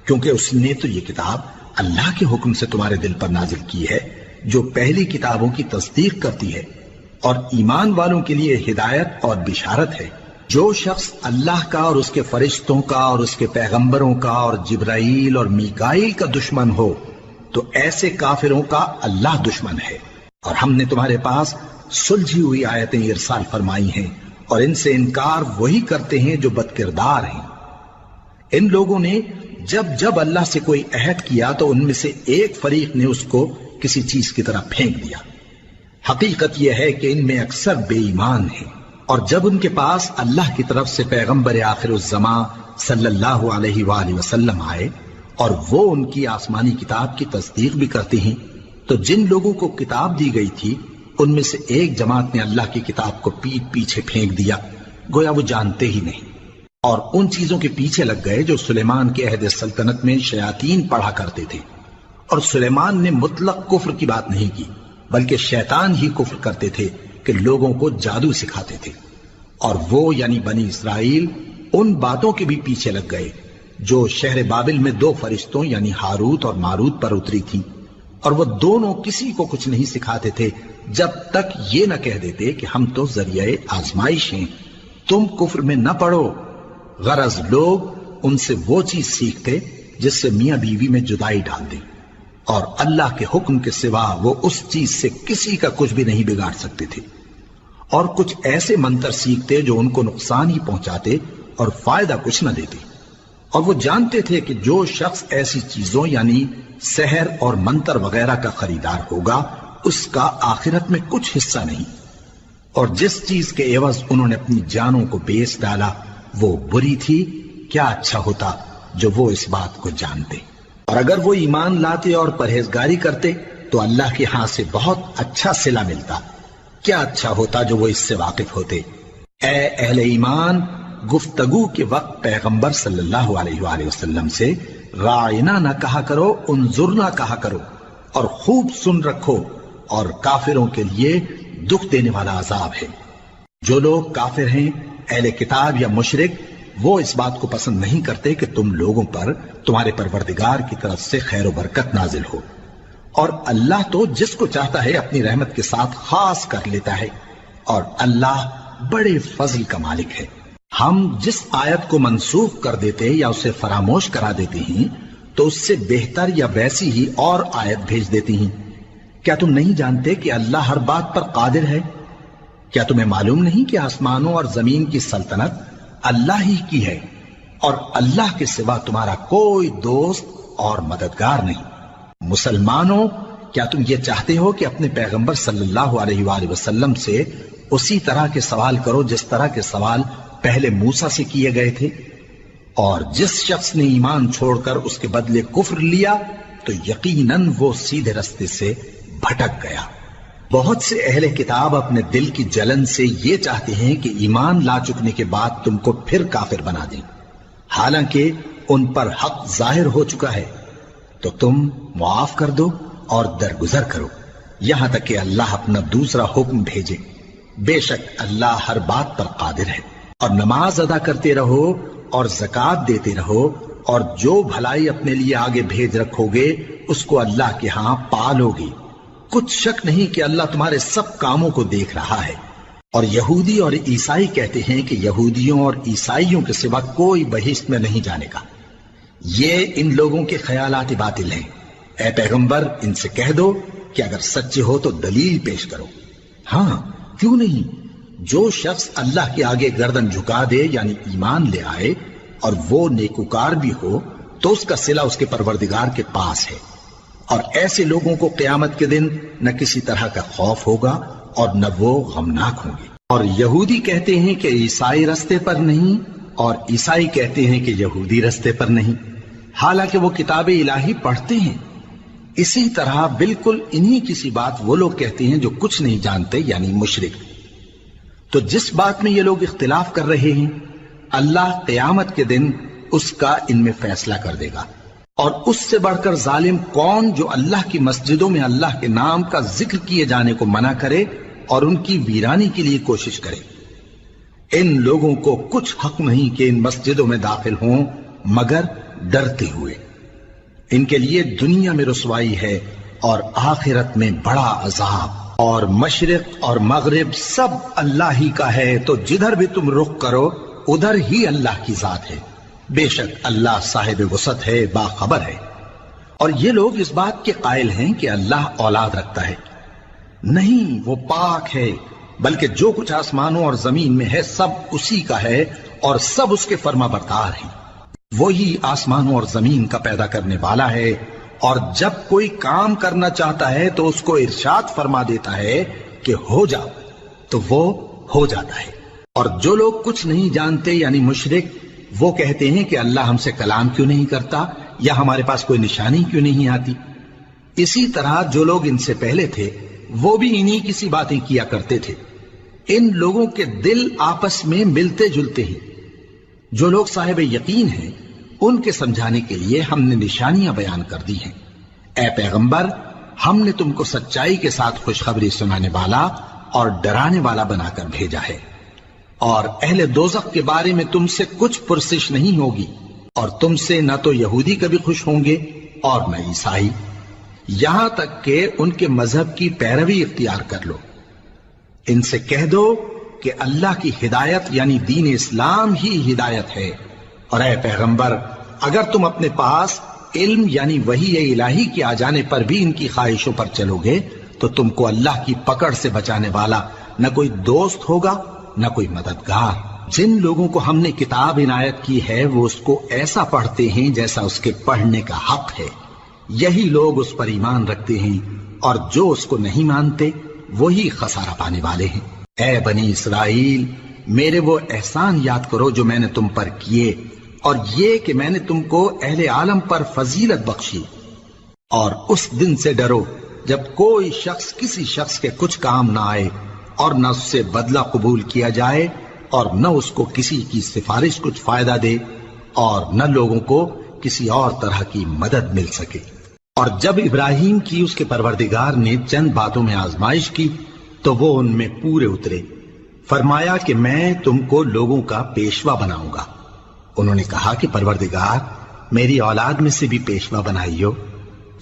کیونکہ اس نے تو یہ کتاب اللہ کے حکم سے تمہارے دل پر نازل کی ہے جو پہلی کتابوں کی تصدیق کرتی ہے، اور ایمان والوں کے لیے ہدایت اور بشارت ہے۔ جو شخص اللہ کا اور اس کے فرشتوں کا اور اس کے پیغمبروں کا اور جبرائیل اور میکائیل کا دشمن ہو تو ایسے کافروں کا اللہ دشمن ہے۔ اور ہم نے تمہارے پاس سلجھی ہوئی آیتیں ارسال فرمائی ہیں، اور ان سے انکار وہی کرتے ہیں جو بد کردار ہیں۔ ان لوگوں نے جب جب اللہ سے کوئی عہد کیا تو ان میں سے ایک فریق نے اس کو کسی چیز کی طرح پھینک دیا۔ حقیقت یہ ہے کہ ان میں اکثر بے ایمان ہیں، اور جب ان کے پاس اللہ کی طرف سے پیغمبر آخر الزمان صلی اللہ علیہ وآلہ وسلم آئے اور وہ ان کی آسمانی کتاب کی تصدیق بھی کرتے ہیں، تو جن لوگوں کو کتاب دی گئی تھی ان میں سے ایک جماعت نے اللہ کی کتاب کو پیٹ پیچھے پھینک دیا، گویا وہ جانتے ہی نہیں، اور ان چیزوں کے پیچھے لگ گئے جو سلیمان کے عہد سلطنت میں شیاطین پڑھا کرتے تھے۔ اور سلیمان نے مطلق کفر کی بات نہیں کی، بلکہ شیطان ہی کفر کرتے تھے کہ لوگوں کو جادو سکھاتے تھے، اور وہ یعنی بنی اسرائیل ان باتوں کے بھی پیچھے لگ گئے جو شہر بابل میں 2 فرشتوں یعنی ہاروت اور ماروت پر اتری تھی، اور وہ دونوں کسی کو کچھ نہیں سکھاتے تھے جب تک یہ نہ کہہ دیتے کہ ہم تو ذریعہ آزمائش ہیں، تم کفر میں نہ پڑو۔ غرض لوگ ان سے وہ چیز سیکھتے جس سے میاں بیوی میں جدائی ڈال دیں، اور اللہ کے حکم کے سوا وہ اس چیز سے کسی کا کچھ بھی نہیں بگاڑ سکتے تھے، اور کچھ ایسے منتر سیکھتے جو ان کو نقصان ہی پہنچاتے اور فائدہ کچھ نہ دیتے، اور وہ جانتے تھے کہ جو شخص ایسی چیزوں یعنی سحر اور منتر وغیرہ کا خریدار ہوگا اس کا آخرت میں کچھ حصہ نہیں، اور جس چیز کے عوض انہوں نے اپنی جانوں کو بیچ ڈالا وہ بری تھی۔ کیا اچھا ہوتا جو وہ اس بات کو جانتے، اور اگر وہ ایمان لاتے اور پرہیزگاری کرتے تو اللہ کے ہاں سے بہت اچھا صلہ ملتا۔ کیا اچھا ہوتا جو وہ اس سے واقف ہوتے۔ اے اہل ایمان، گفتگو کے وقت پیغمبر صلی اللہ علیہ وآلہ وسلم سے راعنا نہ کہا کرو، انظرنا کہا کرو، اور خوب سن رکھو، اور کافروں کے لیے دکھ دینے والا عذاب ہے۔ جو لوگ کافر ہیں، اہل کتاب یا مشرک، وہ اس بات کو پسند نہیں کرتے کہ تم لوگوں پر تمہارے پروردگار کی طرف سے خیر و برکت نازل ہو، اور اللہ تو جس کو چاہتا ہے اپنی رحمت کے ساتھ خاص کر لیتا ہے، اور اللہ بڑے فضل کا مالک ہے۔ ہم جس آیت کو منسوخ کر دیتے یا اسے فراموش کرا دیتے ہیں تو اس سے بہتر یا ویسی ہی اور آیت بھیج دیتی ہیں۔ کیا تم نہیں جانتے کہ اللہ ہر بات پر قادر ہے؟ کیا تمہیں معلوم نہیں کہ آسمانوں اور زمین کی سلطنت اللہ ہی کی ہے اور اللہ کے سوا تمہارا کوئی دوست اور مددگار نہیں؟ مسلمانوں، کیا تم یہ چاہتے ہو کہ اپنے پیغمبر صلی اللہ علیہ وآلہ وسلم سے اسی طرح کے سوال کرو جس طرح کے سوال پہلے موسیٰ سے کیے گئے تھے؟ اور جس شخص نے ایمان چھوڑ کر اس کے بدلے کفر لیا تو یقیناً وہ سیدھے رستے سے بھٹک گیا۔ بہت سے اہل کتاب اپنے دل کی جلن سے یہ چاہتے ہیں کہ ایمان لا چکنے کے بعد تم کو پھر کافر بنا دیں، حالانکہ ان پر حق ظاہر ہو چکا ہے۔ تو تم معاف کر دو اور درگزر کرو یہاں تک کہ اللہ اپنا دوسرا حکم بھیجے۔ بے شک اللہ ہر بات پر قادر ہے۔ اور نماز ادا کرتے رہو اور زکوٰۃ دیتے رہو، اور جو بھلائی اپنے لیے آگے بھیج رکھو گے اس کو اللہ کے ہاں پالو گے۔ کچھ شک نہیں کہ اللہ تمہارے سب کاموں کو دیکھ رہا ہے۔ اور یہودی اور عیسائی کہتے ہیں کہ یہودیوں اور عیسائیوں کے سوا کوئی بہشت میں نہیں جانے کا۔ یہ ان لوگوں کے خیالات باطل ہیں۔ اے پیغمبر، ان سے کہہ دو کہ اگر سچے ہو تو دلیل پیش کرو۔ ہاں، کیوں نہیں؟ جو شخص اللہ کے آگے گردن جھکا دے یعنی ایمان لے آئے اور وہ نیکوکار بھی ہو تو اس کا صلہ اس کے پروردگار کے پاس ہے۔ اور ایسے لوگوں کو قیامت کے دن نہ کسی طرح کا خوف ہوگا اور نہ وہ غمناک ہوں گے۔ اور یہودی کہتے ہیں کہ عیسائی رستے پر نہیں، اور عیسائی کہتے ہیں کہ یہودی رستے پر نہیں، حالانکہ وہ کتاب الہی پڑھتے ہیں۔ اسی طرح بالکل انہی کسی بات وہ لوگ کہتے ہیں جو کچھ نہیں جانتے یعنی مشرک۔ تو جس بات میں یہ لوگ اختلاف کر رہے ہیں اللہ قیامت کے دن اس کا ان میں فیصلہ کر دے گا۔ اور اس سے بڑھ کر ظالم کون جو اللہ کی مسجدوں میں اللہ کے نام کا ذکر کیے جانے کو منع کرے اور ان کی ویرانی کے لیے کوشش کرے۔ ان لوگوں کو کچھ حق نہیں کہ ان مسجدوں میں داخل ہوں مگر ڈرتے ہوئے۔ ان کے لیے دنیا میں رسوائی ہے اور آخرت میں بڑا عذاب۔ اور مشرق اور مغرب سب اللہ ہی کا ہے، تو جدھر بھی تم رخ کرو ادھر ہی اللہ کی ذات ہے۔ بے شک اللہ صاحب وسعت ہے، باخبر ہے۔ اور یہ لوگ اس بات کے قائل ہیں کہ اللہ اولاد رکھتا ہے۔ نہیں، وہ پاک ہے، بلکہ جو کچھ آسمانوں اور زمین میں ہے سب اسی کا ہے اور سب اس کے فرما بردار ہیں۔ وہی آسمانوں اور زمین کا پیدا کرنے والا ہے، اور جب کوئی کام کرنا چاہتا ہے تو اس کو ارشاد فرما دیتا ہے کہ ہو جاؤ، تو وہ ہو جاتا ہے۔ اور جو لوگ کچھ نہیں جانتے یعنی مشرک، وہ کہتے ہیں کہ اللہ ہم سے کلام کیوں نہیں کرتا یا ہمارے پاس کوئی نشانی کیوں نہیں آتی۔ اسی طرح جو لوگ ان سے پہلے تھے وہ بھی انہی کسی باتیں کیا کرتے تھے۔ ان لوگوں کے دل آپس میں ملتے جلتے ہیں۔ جو لوگ صاحب یقین ہیں ان کے سمجھانے کے لیے ہم نے نشانیاں بیان کر دی ہیں۔ اے پیغمبر، ہم نے تم کو سچائی کے ساتھ خوشخبری سنانے والا اور ڈرانے والا بنا کر بھیجا ہے۔ اور اہل دوزخ کے بارے میں تم سے کچھ پرسش نہیں ہوگی، اور تم سے نہ تو یہودی کبھی خوش ہوں گے اور نہ عیسائی، یہاں تک کہ ان کے مذہب کی پیروی اختیار کر لو۔ ان سے کہہ دو کہ اللہ کی ہدایت یعنی دین اسلام ہی ہدایت ہے۔ اور اے پیغمبر، اگر تم اپنے پاس علم یعنی وحی الہی کے آ جانے پر بھی ان کی خواہشوں پر چلو گے تو تم کو اللہ کی پکڑ سے بچانے والا نہ کوئی دوست ہوگا نہ کوئی مددگار۔ جن لوگوں کو ہم نے کتاب عنایت کی ہے وہ اس کو ایسا پڑھتے ہیں جیسا اس کے پڑھنے کا حق ہے، یہی لوگ اس پر ایمان رکھتے ہیں، اور جو اس کو نہیں مانتے وہی خسارہ پانے والے ہیں۔ اے بنی اسرائیل، میرے وہ احسان یاد کرو جو میں نے تم پر کیے، اور یہ کہ میں نے تم کو اہل عالم پر فضیلت بخشی۔ اور اس دن سے ڈرو جب کوئی شخص کسی شخص کے کچھ کام نہ آئے اور نہ اس سے بدلہ قبول کیا جائے اور نہ اس کو کسی کی سفارش کچھ فائدہ دے اور نہ لوگوں کو کسی اور طرح کی مدد مل سکے۔ اور جب ابراہیم کی اس کے پروردگار نے چند باتوں میں آزمائش کی تو وہ ان میں پورے اترے۔ فرمایا کہ میں تم کو لوگوں کا پیشوا بناؤں گا۔ انہوں نے کہا کہ پروردگار، میری اولاد میں سے بھی پیشوا بنائیو۔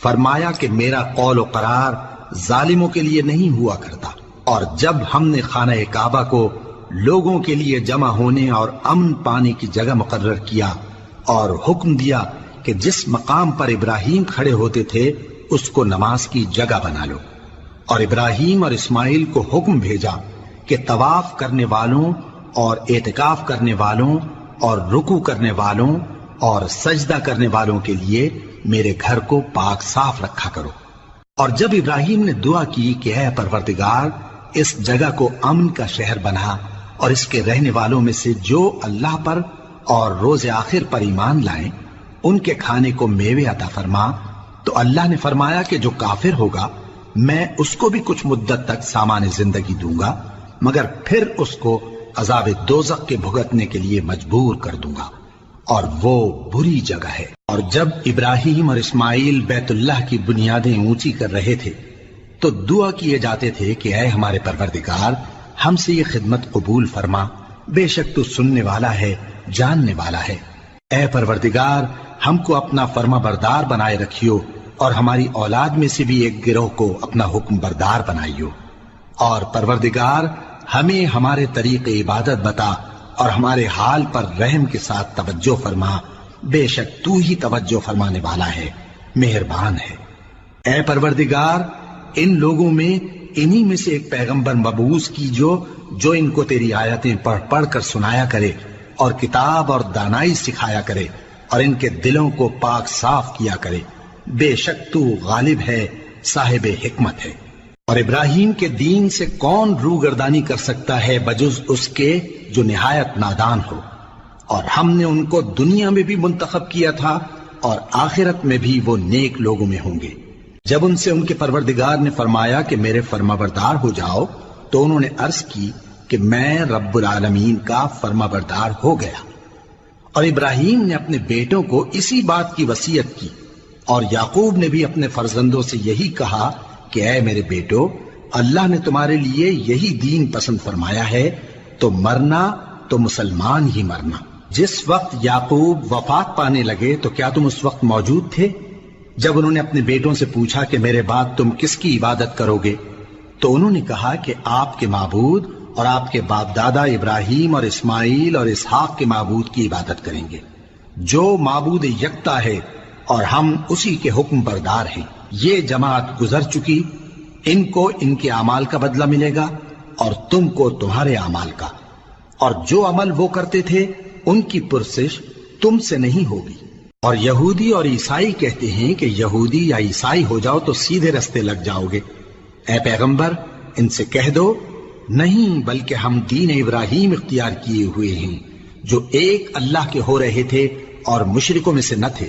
فرمایا کہ میرا قول و قرار ظالموں کے لیے نہیں ہوا کرتا۔ اور جب ہم نے خانہ کعبہ کو لوگوں کے لیے جمع ہونے اور امن پانے کی جگہ مقرر کیا اور حکم دیا کہ جس مقام پر ابراہیم کھڑے ہوتے تھے اس کو نماز کی جگہ بنا لو، اور ابراہیم اور اسماعیل کو حکم بھیجا کہ طواف کرنے والوں اور اعتکاف کرنے والوں اور رکوع کرنے والوں اور سجدہ کرنے والوں کے لیے میرے گھر کو پاک صاف رکھا کرو۔ اور جب ابراہیم نے دعا کی کہ اے پروردگار اس جگہ کو امن کا شہر بنا اور اس کے رہنے والوں میں سے جو اللہ پر اور روز آخر پر ایمان لائیں ان کے کھانے کو میوے عطا فرما، تو اللہ نے فرمایا کہ جو کافر ہوگا میں اس کو بھی کچھ مدت تک سامان زندگی دوں گا، مگر پھر اس کو عذاب دوزخ کے بھگتنے کے لیے مجبور کر دوں گا، اور وہ بری جگہ ہے۔ اور جب ابراہیم اور اسماعیل بیت اللہ کی بنیادیں اونچی کر رہے تھے تو دعا کیے جاتے تھے کہ اے ہمارے پروردگار ہم سے یہ خدمت قبول فرما، بے شک تو سننے والا ہے، جاننے والا ہے۔ اے پروردگار ہم کو اپنا فرما بردار بنائے رکھیو، اور ہماری اولاد میں سے بھی ایک گروہ کو اپنا حکم بردار بنائیو، اور پروردگار ہمیں ہمارے طریق عبادت بتا اور ہمارے حال پر رحم کے ساتھ توجہ فرما، بے شک تو ہی توجہ فرمانے والا ہے، مہربان ہے۔ اے پروردگار ان لوگوں میں انہی میں سے ایک پیغمبر مبعوث کی جو ان کو تیری آیتیں پڑھ پڑھ کر سنایا کرے اور کتاب اور دانائی سکھایا کرے اور ان کے دلوں کو پاک صاف کیا کرے، بے شک تو غالب ہے، صاحب حکمت ہے۔ اور ابراہیم کے دین سے کون روگردانی کر سکتا ہے بجز اس کے جو نہایت نادان ہو، اور ہم نے ان کو دنیا میں بھی منتخب کیا تھا اور آخرت میں بھی وہ نیک لوگوں میں ہوں گے۔ جب ان سے ان کے پروردگار نے فرمایا کہ میرے فرمانبردار ہو جاؤ تو انہوں نے عرض کی کہ میں رب العالمین کا فرمانبردار ہو گیا۔ اور ابراہیم نے اپنے بیٹوں کو اسی بات کی وصیت کی، اور یعقوب نے بھی اپنے فرزندوں سے یہی کہا کہ اے میرے بیٹو، اللہ نے تمہارے لیے یہی دین پسند فرمایا ہے، تو مرنا تو مسلمان ہی مرنا۔ جس وقت یعقوب وفات پانے لگے تو کیا تم اس وقت موجود تھے؟ جب انہوں نے اپنے بیٹوں سے پوچھا کہ میرے بعد تم کس کی عبادت کرو گے، تو انہوں نے کہا کہ آپ کے معبود اور آپ کے باپ دادا ابراہیم اور اسماعیل اور اسحاق کے معبود کی عبادت کریں گے، جو معبود یکتا ہے اور ہم اسی کے حکم بردار ہیں۔ یہ جماعت گزر چکی، ان کو ان کے اعمال کا بدلہ ملے گا اور تم کو تمہارے اعمال کا، اور جو عمل وہ کرتے تھے ان کی پرسش تم سے نہیں ہوگی۔ اور یہودی اور عیسائی کہتے ہیں کہ یہودی یا عیسائی ہو جاؤ تو سیدھے رستے لگ جاؤ گے۔ اے پیغمبر ان سے کہہ دو نہیں، بلکہ ہم دین ابراہیم اختیار کیے ہوئے ہیں جو ایک اللہ کے ہو رہے تھے اور مشرکوں میں سے نہ تھے۔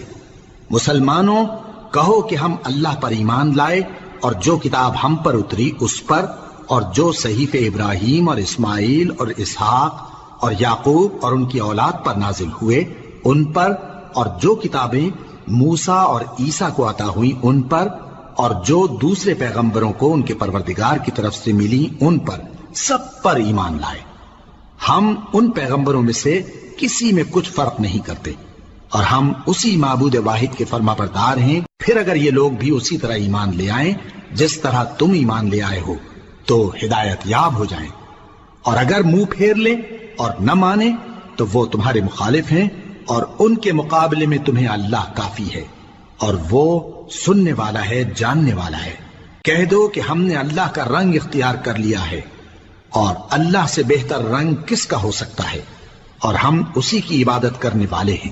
مسلمانوں کہو کہ ہم اللہ پر ایمان لائے اور جو کتاب ہم پر اتری اس پر، اور جو صحیفے ابراہیم اور اسماعیل اور اسحاق اور یعقوب اور ان کی اولاد پر نازل ہوئے ان پر، اور جو کتابیں موسیٰ اور عیسیٰ کو عطا ہوئیں ان پر، اور جو دوسرے پیغمبروں کو ان کے پروردگار کی طرف سے ملی ان پر، سب پر ایمان لائے۔ ہم ان پیغمبروں میں سے کسی میں کچھ فرق نہیں کرتے، اور ہم اسی معبود واحد کے فرما بردار ہیں۔ پھر اگر یہ لوگ بھی اسی طرح ایمان لے آئیں جس طرح تم ایمان لے آئے ہو تو ہدایت یاب ہو جائیں، اور اگر منہ پھیر لیں اور نہ مانے تو وہ تمہارے مخالف ہیں، اور ان کے مقابلے میں تمہیں اللہ کافی ہے، اور وہ سننے والا ہے، جاننے والا ہے۔ کہہ دو کہ ہم نے اللہ کا رنگ اختیار کر لیا ہے، اور اللہ سے بہتر رنگ کس کا ہو سکتا ہے، اور ہم اسی کی عبادت کرنے والے ہیں۔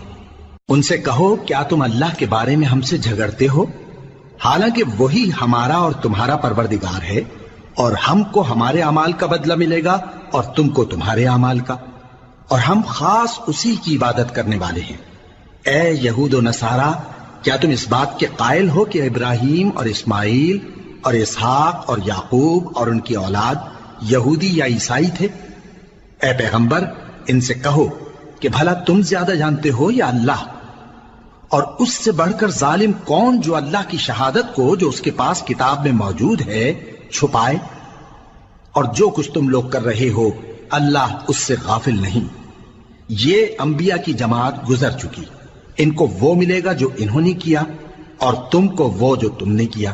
ان سے کہو کیا تم اللہ کے بارے میں ہم سے جھگڑتے ہو، حالانکہ وہی ہمارا اور تمہارا پروردگار ہے، اور ہم کو ہمارے اعمال کا بدلہ ملے گا اور تم کو تمہارے اعمال کا، اور ہم خاص اسی کی عبادت کرنے والے ہیں۔ اے یہود و نصارا، کیا تم اس بات کے قائل ہو کہ ابراہیم اور اسماعیل اور اسحاق اور یعقوب اور ان کی اولاد یہودی یا عیسائی تھے؟ اے پیغمبر ان سے کہو کہ بھلا تم زیادہ جانتے ہو یا اللہ؟ اور اس سے بڑھ کر ظالم کون جو اللہ کی شہادت کو جو اس کے پاس کتاب میں موجود ہے چھپائے؟ اور جو کچھ تم لوگ کر رہے ہو اللہ اس سے غافل نہیں۔ یہ انبیاء کی جماعت گزر چکی، ان کو وہ ملے گا جو انہوں نے کیا، اور تم کو وہ جو تم نے کیا،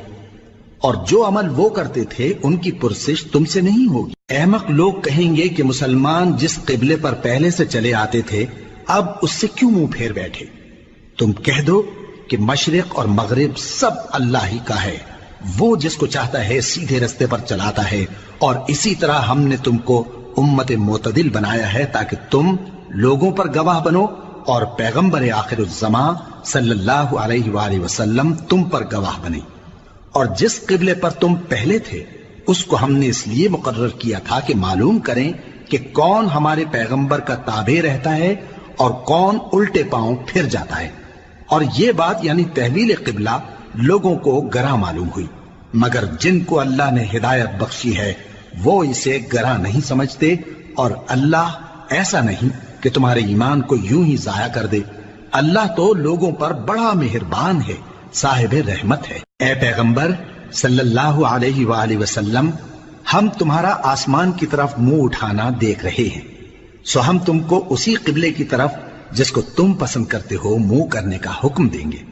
اور جو عمل وہ کرتے تھے ان کی پرسش تم سے نہیں ہوگی۔ احمق لوگ کہیں گے کہ مسلمان جس قبلے پر پہلے سے چلے آتے تھے اب اس سے کیوں منہ پھیر بیٹھے؟ تم کہہ دو کہ مشرق اور مغرب سب اللہ ہی کا ہے، وہ جس کو چاہتا ہے سیدھے رستے پر چلاتا ہے، اور اسی طرح ہم نے تم کو امت معتدل بنایا ہے تاکہ تم لوگوں پر گواہ بنو اور پیغمبر آخر الزمان صلی اللہ علیہ وآلہ وسلم تم پر گواہ بنے۔ اور جس قبلے پر تم پہلے تھے اس کو ہم نے اس لیے مقرر کیا تھا کہ معلوم کریں کہ کون ہمارے پیغمبر کا تابع رہتا ہے اور کون الٹے پاؤں پھر جاتا ہے۔ اور یہ بات یعنی تحویل قبلہ لوگوں کو گراں معلوم ہوئی، مگر جن کو اللہ نے ہدایت بخشی ہے وہ اسے گراں نہیں سمجھتے، اور اللہ ایسا نہیں کہ تمہارے ایمان کو یوں ہی ضائع کر دے۔ اللہ تو لوگوں پر بڑا مہربان ہے، صاحب رحمت ہے۔ اے پیغمبر صلی اللہ علیہ وآلہ وسلم، ہم تمہارا آسمان کی طرف منہ اٹھانا دیکھ رہے ہیں، سو ہم تم کو اسی قبلے کی طرف جس کو تم پسند کرتے ہو منہ کرنے کا حکم دیں گے۔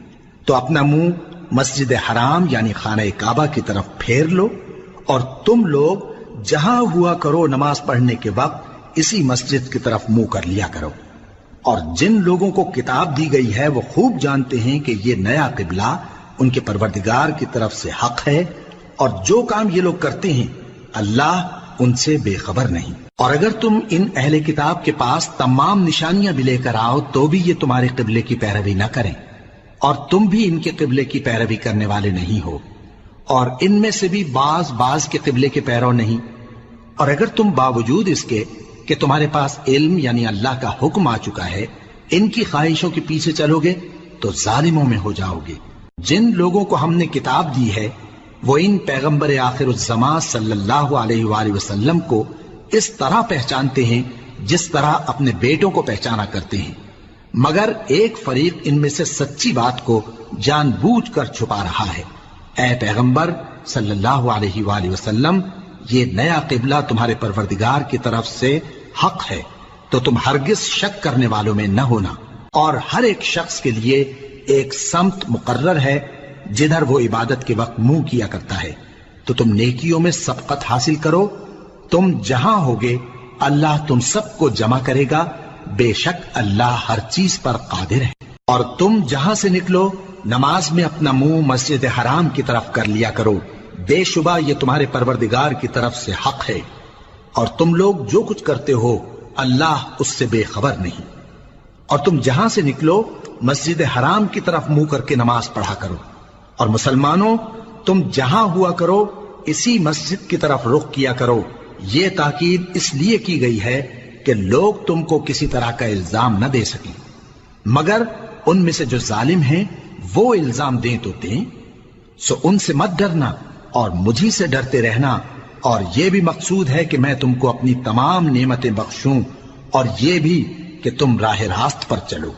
تو اپنا منہ مسجد حرام یعنی خانہ کعبہ کی طرف پھیر لو، اور تم لوگ جہاں ہوا کرو نماز پڑھنے کے وقت اسی مسجد کی طرف منہ کر لیا کرو۔ اور جن لوگوں کو کتاب دی گئی ہے وہ خوب جانتے ہیں کہ یہ نیا قبلہ ان کے پروردگار کی طرف سے حق ہے، اور جو کام یہ لوگ کرتے ہیں اللہ ان سے بے خبر نہیں۔ اور اگر تم ان اہل کتاب کے پاس تمام نشانیاں بھی لے کر آؤ تو بھی یہ تمہارے قبلے کی پیروی نہ کریں، اور تم بھی ان کے قبلے کی پیروی کرنے والے نہیں ہو، اور ان میں سے بھی بعض کے قبلے کے پیرو نہیں۔ اور اگر تم باوجود اس کے کہ تمہارے پاس علم یعنی اللہ کا حکم آ چکا ہے ان کی خواہشوں کے پیچھے چلو گے تو ظالموں میں ہو جاؤ گے۔ جن لوگوں کو ہم نے کتاب دی ہے وہ ان پیغمبر آخر الزمان صلی اللہ علیہ وآلہ وسلم کو اس طرح پہچانتے ہیں جس طرح اپنے بیٹوں کو پہچانا کرتے ہیں، مگر ایک فریق ان میں سے سچی بات کو جان بوجھ کر چھپا رہا ہے۔ اے پیغمبر صلی اللہ علیہ وآلہ وسلم، یہ نیا قبلہ تمہارے پروردگار کی طرف سے حق ہے، تو تم ہرگز شک کرنے والوں میں نہ ہونا۔ اور ہر ایک شخص کے لیے ایک سمت مقرر ہے جدھر وہ عبادت کے وقت منہ کیا کرتا ہے، تو تم نیکیوں میں سبقت حاصل کرو۔ تم جہاں ہوگے اللہ تم سب کو جمع کرے گا، بے شک اللہ ہر چیز پر قادر ہے۔ اور تم جہاں سے نکلو نماز میں اپنا منہ مسجد حرام کی طرف کر لیا کرو، بے شبہ یہ تمہارے پروردگار کی طرف سے حق ہے، اور تم لوگ جو کچھ کرتے ہو اللہ اس سے بے خبر نہیں۔ اور تم جہاں سے نکلو مسجد حرام کی طرف منہ کر کے نماز پڑھا کرو، اور مسلمانوں تم جہاں ہوا کرو اسی مسجد کی طرف رخ کیا کرو۔ یہ تاکید اس لیے کی گئی ہے کہ لوگ تم کو کسی طرح کا الزام نہ دے سکیں، مگر ان میں سے جو ظالم ہیں وہ الزام دیں تو دیں، سو ان سے مت ڈرنا اور مجھی سے ڈرتے رہنا۔ اور یہ بھی مقصود ہے کہ میں تم کو اپنی تمام نعمتیں بخشوں، اور یہ بھی کہ تم راہ راست پر چلو۔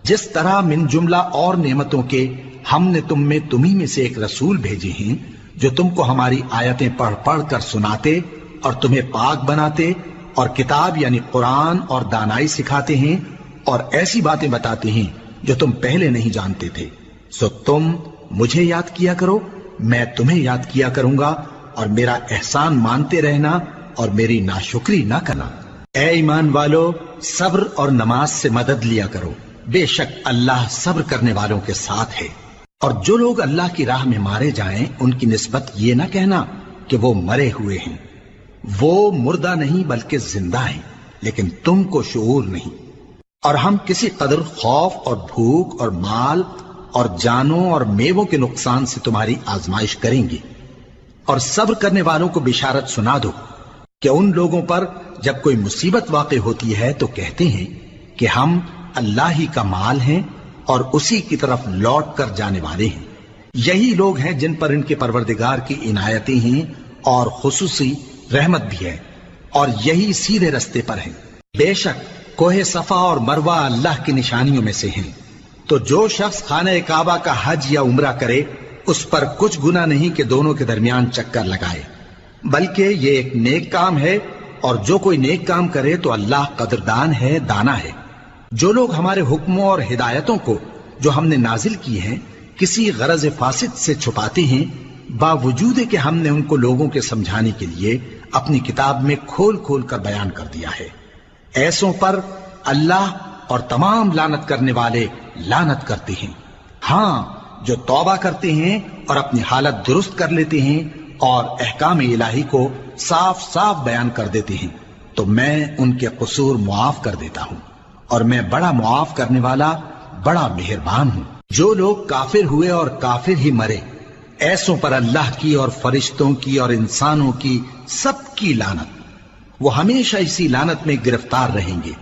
جس طرح من جملہ اور نعمتوں کے ہم نے تمہیں میں سے ایک رسول بھیجے ہیں جو تم کو ہماری آیتیں پڑھ پڑھ کر سناتے اور تمہیں پاک بناتے، اور کتاب یعنی قرآن اور دانائی سکھاتے ہیں، اور ایسی باتیں بتاتے ہیں جو تم پہلے نہیں جانتے تھے۔ سو تم مجھے یاد کیا کرو، میں تمہیں یاد کیا کروں گا، اور میرا احسان مانتے رہنا اور میری ناشکری نہ کرنا۔ اے ایمان والو، صبر اور نماز سے مدد لیا کرو، بے شک اللہ صبر کرنے والوں کے ساتھ ہے۔ اور جو لوگ اللہ کی راہ میں مارے جائیں ان کی نسبت یہ نہ کہنا کہ وہ مرے ہوئے ہیں، وہ مردہ نہیں بلکہ زندہ ہیں، لیکن تم کو شعور نہیں۔ اور ہم کسی قدر خوف اور بھوک اور مال اور جانوں اور میووں کے نقصان سے تمہاری آزمائش کریں گے، اور صبر کرنے والوں کو بشارت سنا دو کہ ان لوگوں پر جب کوئی مصیبت واقع ہوتی ہے تو کہتے ہیں کہ ہم اللہ ہی کا مال ہیں اور اسی کی طرف لوٹ کر جانے والے ہیں۔ یہی لوگ ہیں جن پر ان کے پروردگار کی عنایتیں ہیں اور خصوصی رحمت بھی ہے، اور یہی سیدھے رستے پر ہیں۔ بے شک کوہ صفا اور مروہ اللہ کی نشانیوں میں سے ہیں، تو جو شخص خانہ کعبہ کا حج یا عمرہ کرے اس پر کچھ گناہ نہیں کہ دونوں کے درمیان چکر لگائے، بلکہ یہ ایک نیک کام ہے، اور جو کوئی نیک کام کرے تو اللہ قدردان ہے، دانا ہے۔ جو لوگ ہمارے حکموں اور ہدایتوں کو جو ہم نے نازل کی ہیں کسی غرض فاسد سے چھپاتے ہیں، باوجود کہ ہم نے ان کو لوگوں کے سمجھانے کے لیے اپنی کتاب میں کھول کھول کر بیان کر دیا ہے۔ ایسوں پر اللہ اور تمام لعنت کرنے والے لعنت کرتے ہیں۔ ہاں، جو توبہ کرتے ہیں اور اپنی حالت درست کر لیتے ہیں اور احکام الہی کو صاف صاف بیان کر دیتے ہیں تو میں ان کے قصور معاف کر دیتا ہوں، اور میں بڑا معاف کرنے والا، بڑا مہربان ہوں۔ جو لوگ کافر ہوئے اور کافر ہی مرے، ایسوں پر اللہ کی اور فرشتوں کی اور انسانوں کی سب کی لعنت، وہ ہمیشہ اسی لعنت میں گرفتار رہیں گے۔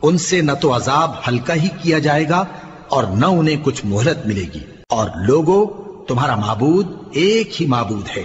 ان سے نہ تو عذاب ہلکا ہی کیا جائے گا اور نہ انہیں کچھ مہلت ملے گی۔ اور لوگوں، تمہارا معبود ایک ہی معبود ہے،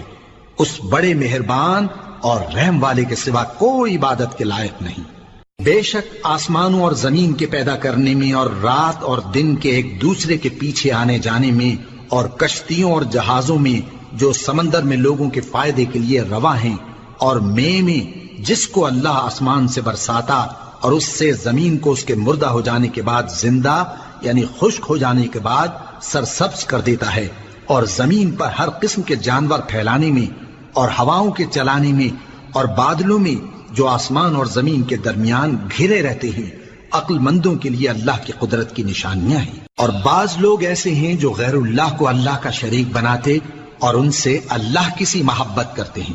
اس بڑے مہربان اور رحم والے کے سوا کوئی عبادت کے لائق نہیں۔ بے شک آسمانوں اور زمین کے پیدا کرنے میں اور رات اور دن کے ایک دوسرے کے پیچھے آنے جانے میں اور کشتیوں اور جہازوں میں جو سمندر میں لوگوں کے فائدے کے لیے رواں ہیں، اور میں جس کو اللہ آسمان سے برساتا اور اس سے زمین کو اس کے مردہ ہو جانے کے بعد زندہ یعنی خشک ہو جانے کے بعد سرسبز کر دیتا ہے، اور زمین پر ہر قسم کے جانور پھیلانے میں اور ہواؤں کے چلانے میں اور بادلوں میں جو آسمان اور زمین کے درمیان گھرے رہتے ہیں، عقل مندوں کے لیے اللہ کی قدرت کی نشانیاں ہیں۔ اور بعض لوگ ایسے ہیں جو غیر اللہ کو اللہ کا شریک بناتے اور ان سے اللہ کی سی محبت کرتے ہیں،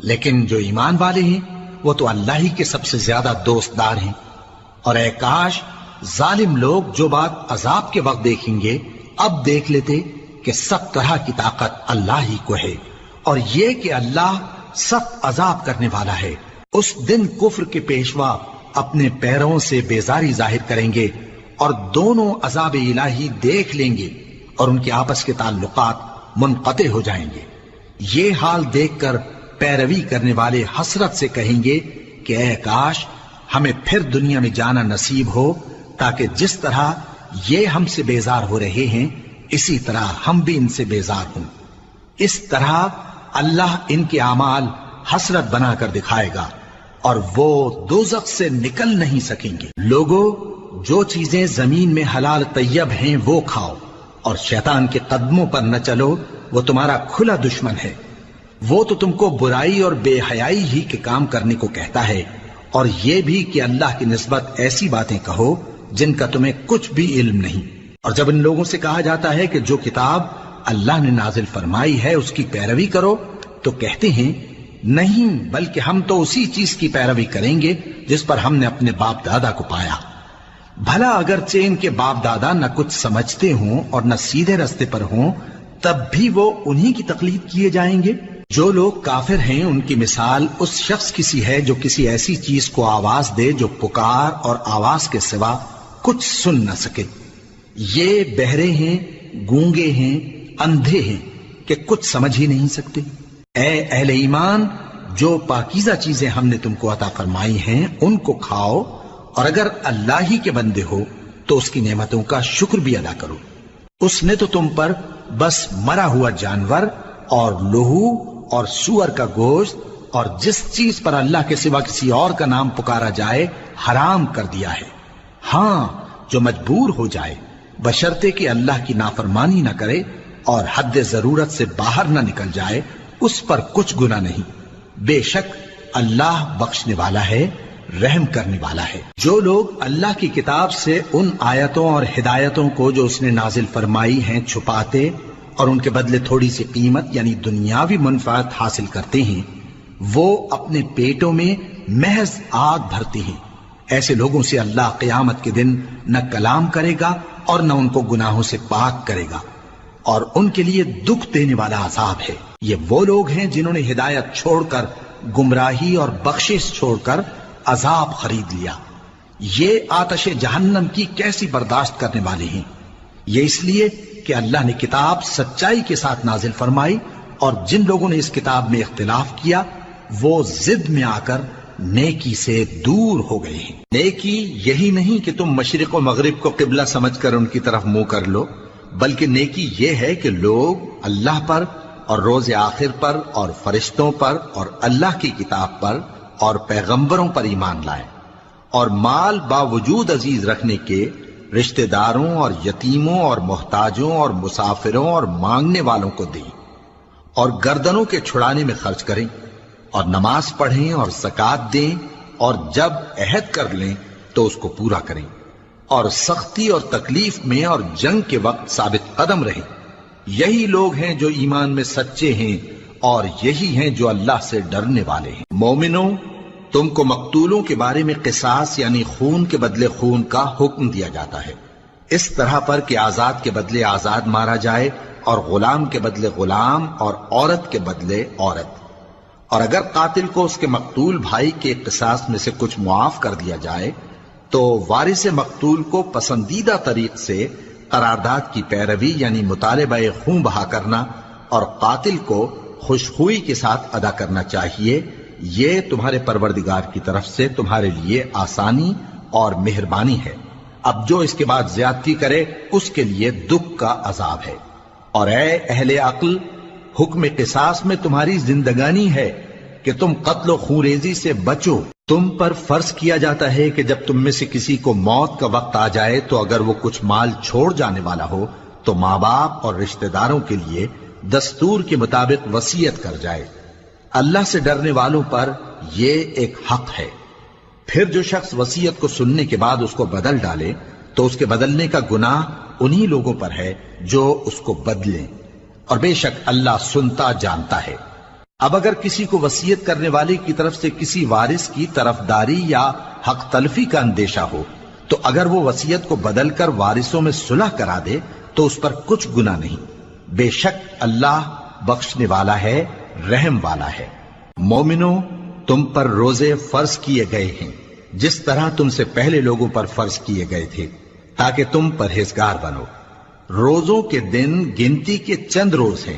لیکن جو ایمان والے ہیں وہ تو اللہ ہی کے سب سے زیادہ دوست دار ہیں۔ اور اے کاش ظالم لوگ جو بات عذاب کے وقت دیکھیں گے اب دیکھ لیتے کہ سب طرح کی طاقت اللہ ہی کو ہے، اور یہ کہ اللہ سخت عذاب کرنے والا ہے۔ اس دن کفر کے پیشوا اپنے پیروں سے بیزاری ظاہر کریں گے اور دونوں عذاب الہی دیکھ لیں گے اور ان کے آپس کے تعلقات منقطع ہو جائیں گے۔ یہ حال دیکھ کر پیروی کرنے والے حسرت سے کہیں گے کہ اے کاش ہمیں پھر دنیا میں جانا نصیب ہو، تاکہ جس طرح یہ ہم سے بیزار ہو رہے ہیں اسی طرح ہم بھی ان سے بیزار ہوں۔ اس طرح اللہ ان کے اعمال حسرت بنا کر دکھائے گا اور وہ دوزخ سے نکل نہیں سکیں گے۔ لوگوں، جو چیزیں زمین میں حلال طیب ہیں وہ کھاؤ، اور شیطان کے قدموں پر نہ چلو، وہ تمہارا کھلا دشمن ہے۔ وہ تو تم کو برائی اور بے حیائی ہی کے کام کرنے کو کہتا ہے، اور یہ بھی کہ اللہ کی نسبت ایسی باتیں کہو جن کا تمہیں کچھ بھی علم نہیں۔ اور جب ان لوگوں سے کہا جاتا ہے کہ جو کتاب اللہ نے نازل فرمائی ہے اس کی پیروی کرو، تو کہتے ہیں نہیں، بلکہ ہم تو اسی چیز کی پیروی کریں گے جس پر ہم نے اپنے باپ دادا کو پایا۔ بھلا اگرچہ ان کے باپ دادا نہ کچھ سمجھتے ہوں اور نہ سیدھے رستے پر ہوں، تب بھی وہ انہی کی تقلید کیے جائیں گے۔ جو لوگ کافر ہیں ان کی مثال اس شخص کی سی ہے جو کسی ایسی چیز کو آواز دے جو پکار اور آواز کے سوا کچھ سن نہ سکے۔ یہ بہرے ہیں، گونگے ہیں، اندھے ہیں کہ کچھ سمجھ ہی نہیں سکتے۔ اے اہل ایمان، جو پاکیزہ چیزیں ہم نے تم کو عطا فرمائی ہیں ان کو کھاؤ، اور اگر اللہ ہی کے بندے ہو تو اس کی نعمتوں کا شکر بھی ادا کرو۔ اس نے تو تم پر بس مرا ہوا جانور اور لہو اور سور کا گوشت اور جس چیز پر اللہ کے سوا کسی اور کا نام پکارا جائے حرام کر دیا ہے۔ ہاں، جو مجبور ہو جائے بشرطے کہ اللہ کی نافرمانی نہ کرے اور حد ضرورت سے باہر نہ نکل جائے، اس پر کچھ گناہ نہیں۔ بے شک اللہ بخشنے والا ہے، رحم کرنے والا ہے۔ جو لوگ اللہ کی کتاب سے ان آیتوں اور ہدایتوں کو جو اس نے نازل فرمائی ہیں چھپاتے اور ان کے بدلے تھوڑی سی قیمت یعنی دنیاوی منفعت حاصل کرتے ہیں، وہ اپنے پیٹوں میں محض آگ بھرتے ہیں۔ ایسے لوگوں سے اللہ قیامت کے دن نہ کلام کرے گا اور نہ ان کو گناہوں سے پاک کرے گا، اور ان کے لیے دکھ دینے والا عذاب ہے۔ یہ وہ لوگ ہیں جنہوں نے ہدایت چھوڑ کر گمراہی اور بخشش چھوڑ کر عذاب خرید لیا۔ یہ آتش جہنم کی کیسی برداشت کرنے والے ہیں۔ یہ اس لیے کہ اللہ نے کتاب سچائی کے ساتھ نازل فرمائی، اور جن لوگوں نے اس کتاب میں اختلاف کیا وہ ضد میں آ کر نیکی سے دور ہو گئے ہیں۔ نیکی یہی نہیں کہ تم مشرق و مغرب کو قبلہ سمجھ کر ان کی طرف منہ کر لو، بلکہ نیکی یہ ہے کہ لوگ اللہ پر اور روز آخر پر اور فرشتوں پر اور اللہ کی کتاب پر اور پیغمبروں پر ایمان لائیں، اور مال باوجود عزیز رکھنے کے رشتہ داروں اور یتیموں اور محتاجوں اور مسافروں اور مانگنے والوں کو دیں، اور گردنوں کے چھڑانے میں خرچ کریں، اور نماز پڑھیں اور زکات دیں، اور جب عہد کر لیں تو اس کو پورا کریں، اور سختی اور تکلیف میں اور جنگ کے وقت ثابت قدم رہیں۔ یہی لوگ ہیں جو ایمان میں سچے ہیں، اور یہی ہیں جو اللہ سے ڈرنے والے ہیں۔ مومنوں، تم کو مقتولوں کے بارے میں قصاص یعنی خون کے بدلے خون کا حکم دیا جاتا ہے، اس طرح پر کہ آزاد کے بدلے آزاد مارا جائے، اور غلام کے بدلے غلام، اور عورت کے بدلے عورت۔ اور اگر قاتل کو اس کے مقتول بھائی کے قصاص میں سے کچھ معاف کر دیا جائے تو وارث مقتول کو پسندیدہ طریق سے قرارداد کی پیروی یعنی مطالبہ خون بہا کرنا اور قاتل کو خوشخوئی کے ساتھ ادا کرنا چاہیے۔ یہ تمہارے پروردگار کی طرف سے تمہارے لیے آسانی اور مہربانی ہے۔ اب جو اس کے بعد زیادتی کرے اس کے لیے دکھ کا عذاب ہے۔ اور اے اہل عقل، حکم قصاص میں تمہاری زندگانی ہے کہ تم قتل و خونریزی سے بچو۔ تم پر فرض کیا جاتا ہے کہ جب تم میں سے کسی کو موت کا وقت آ جائے تو اگر وہ کچھ مال چھوڑ جانے والا ہو تو ماں باپ اور رشتہ داروں کے لیے دستور کے مطابق وصیت کر جائے۔ اللہ سے ڈرنے والوں پر یہ ایک حق ہے۔ پھر جو شخص وصیت کو سننے کے بعد اس کو بدل ڈالے تو اس کے بدلنے کا گناہ انہی لوگوں پر ہے جو اس کو بدلیں، اور بے شک اللہ سنتا جانتا ہے۔ اب اگر کسی کو وصیت کرنے والے کی طرف سے کسی وارث کی طرفداری یا حق تلفی کا اندیشہ ہو تو اگر وہ وصیت کو بدل کر وارثوں میں صلح کرا دے تو اس پر کچھ گناہ نہیں، بے شک اللہ بخشنے والا ہے، رحم والا ہے۔ مومنوں، تم پر روزے فرض کیے گئے ہیں جس طرح تم سے پہلے لوگوں پر فرض کیے گئے تھے تاکہ تم پرہیزگار بنو۔ روزوں کے دن گنتی کے چند روز ہیں،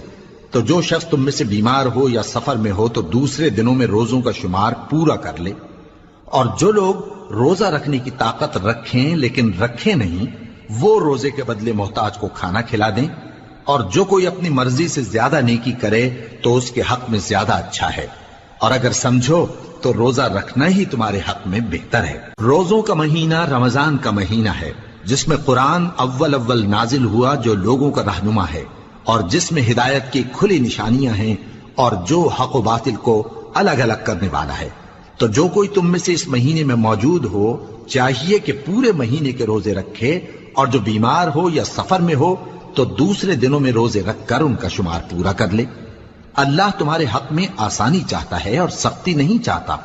تو جو شخص تم میں سے بیمار ہو یا سفر میں ہو تو دوسرے دنوں میں روزوں کا شمار پورا کر لے۔ اور جو لوگ روزہ رکھنے کی طاقت رکھیں لیکن رکھیں نہیں، وہ روزے کے بدلے محتاج کو کھانا کھلا دیں۔ اور جو کوئی اپنی مرضی سے زیادہ نیکی کرے تو اس کے حق میں زیادہ اچھا ہے، اور اگر سمجھو تو روزہ رکھنا ہی تمہارے حق میں بہتر ہے۔ روزوں کا مہینہ رمضان کا مہینہ ہے جس میں قرآن اول نازل ہوا جو لوگوں کا رہنما ہے اور جس میں ہدایت کی کھلی نشانیاں ہیں اور جو حق و باطل کو الگ الگ کرنے والا ہے۔ تو جو کوئی تم میں سے اس مہینے میں موجود ہو چاہیے کہ پورے مہینے کے روزے رکھے، اور جو بیمار ہو یا سفر میں ہو تو دوسرے دنوں میں روزے رکھ کر ان کا شمار پورا کر لے۔ اللہ تمہارے حق میں آسانی چاہتا ہے اور سختی نہیں چاہتا،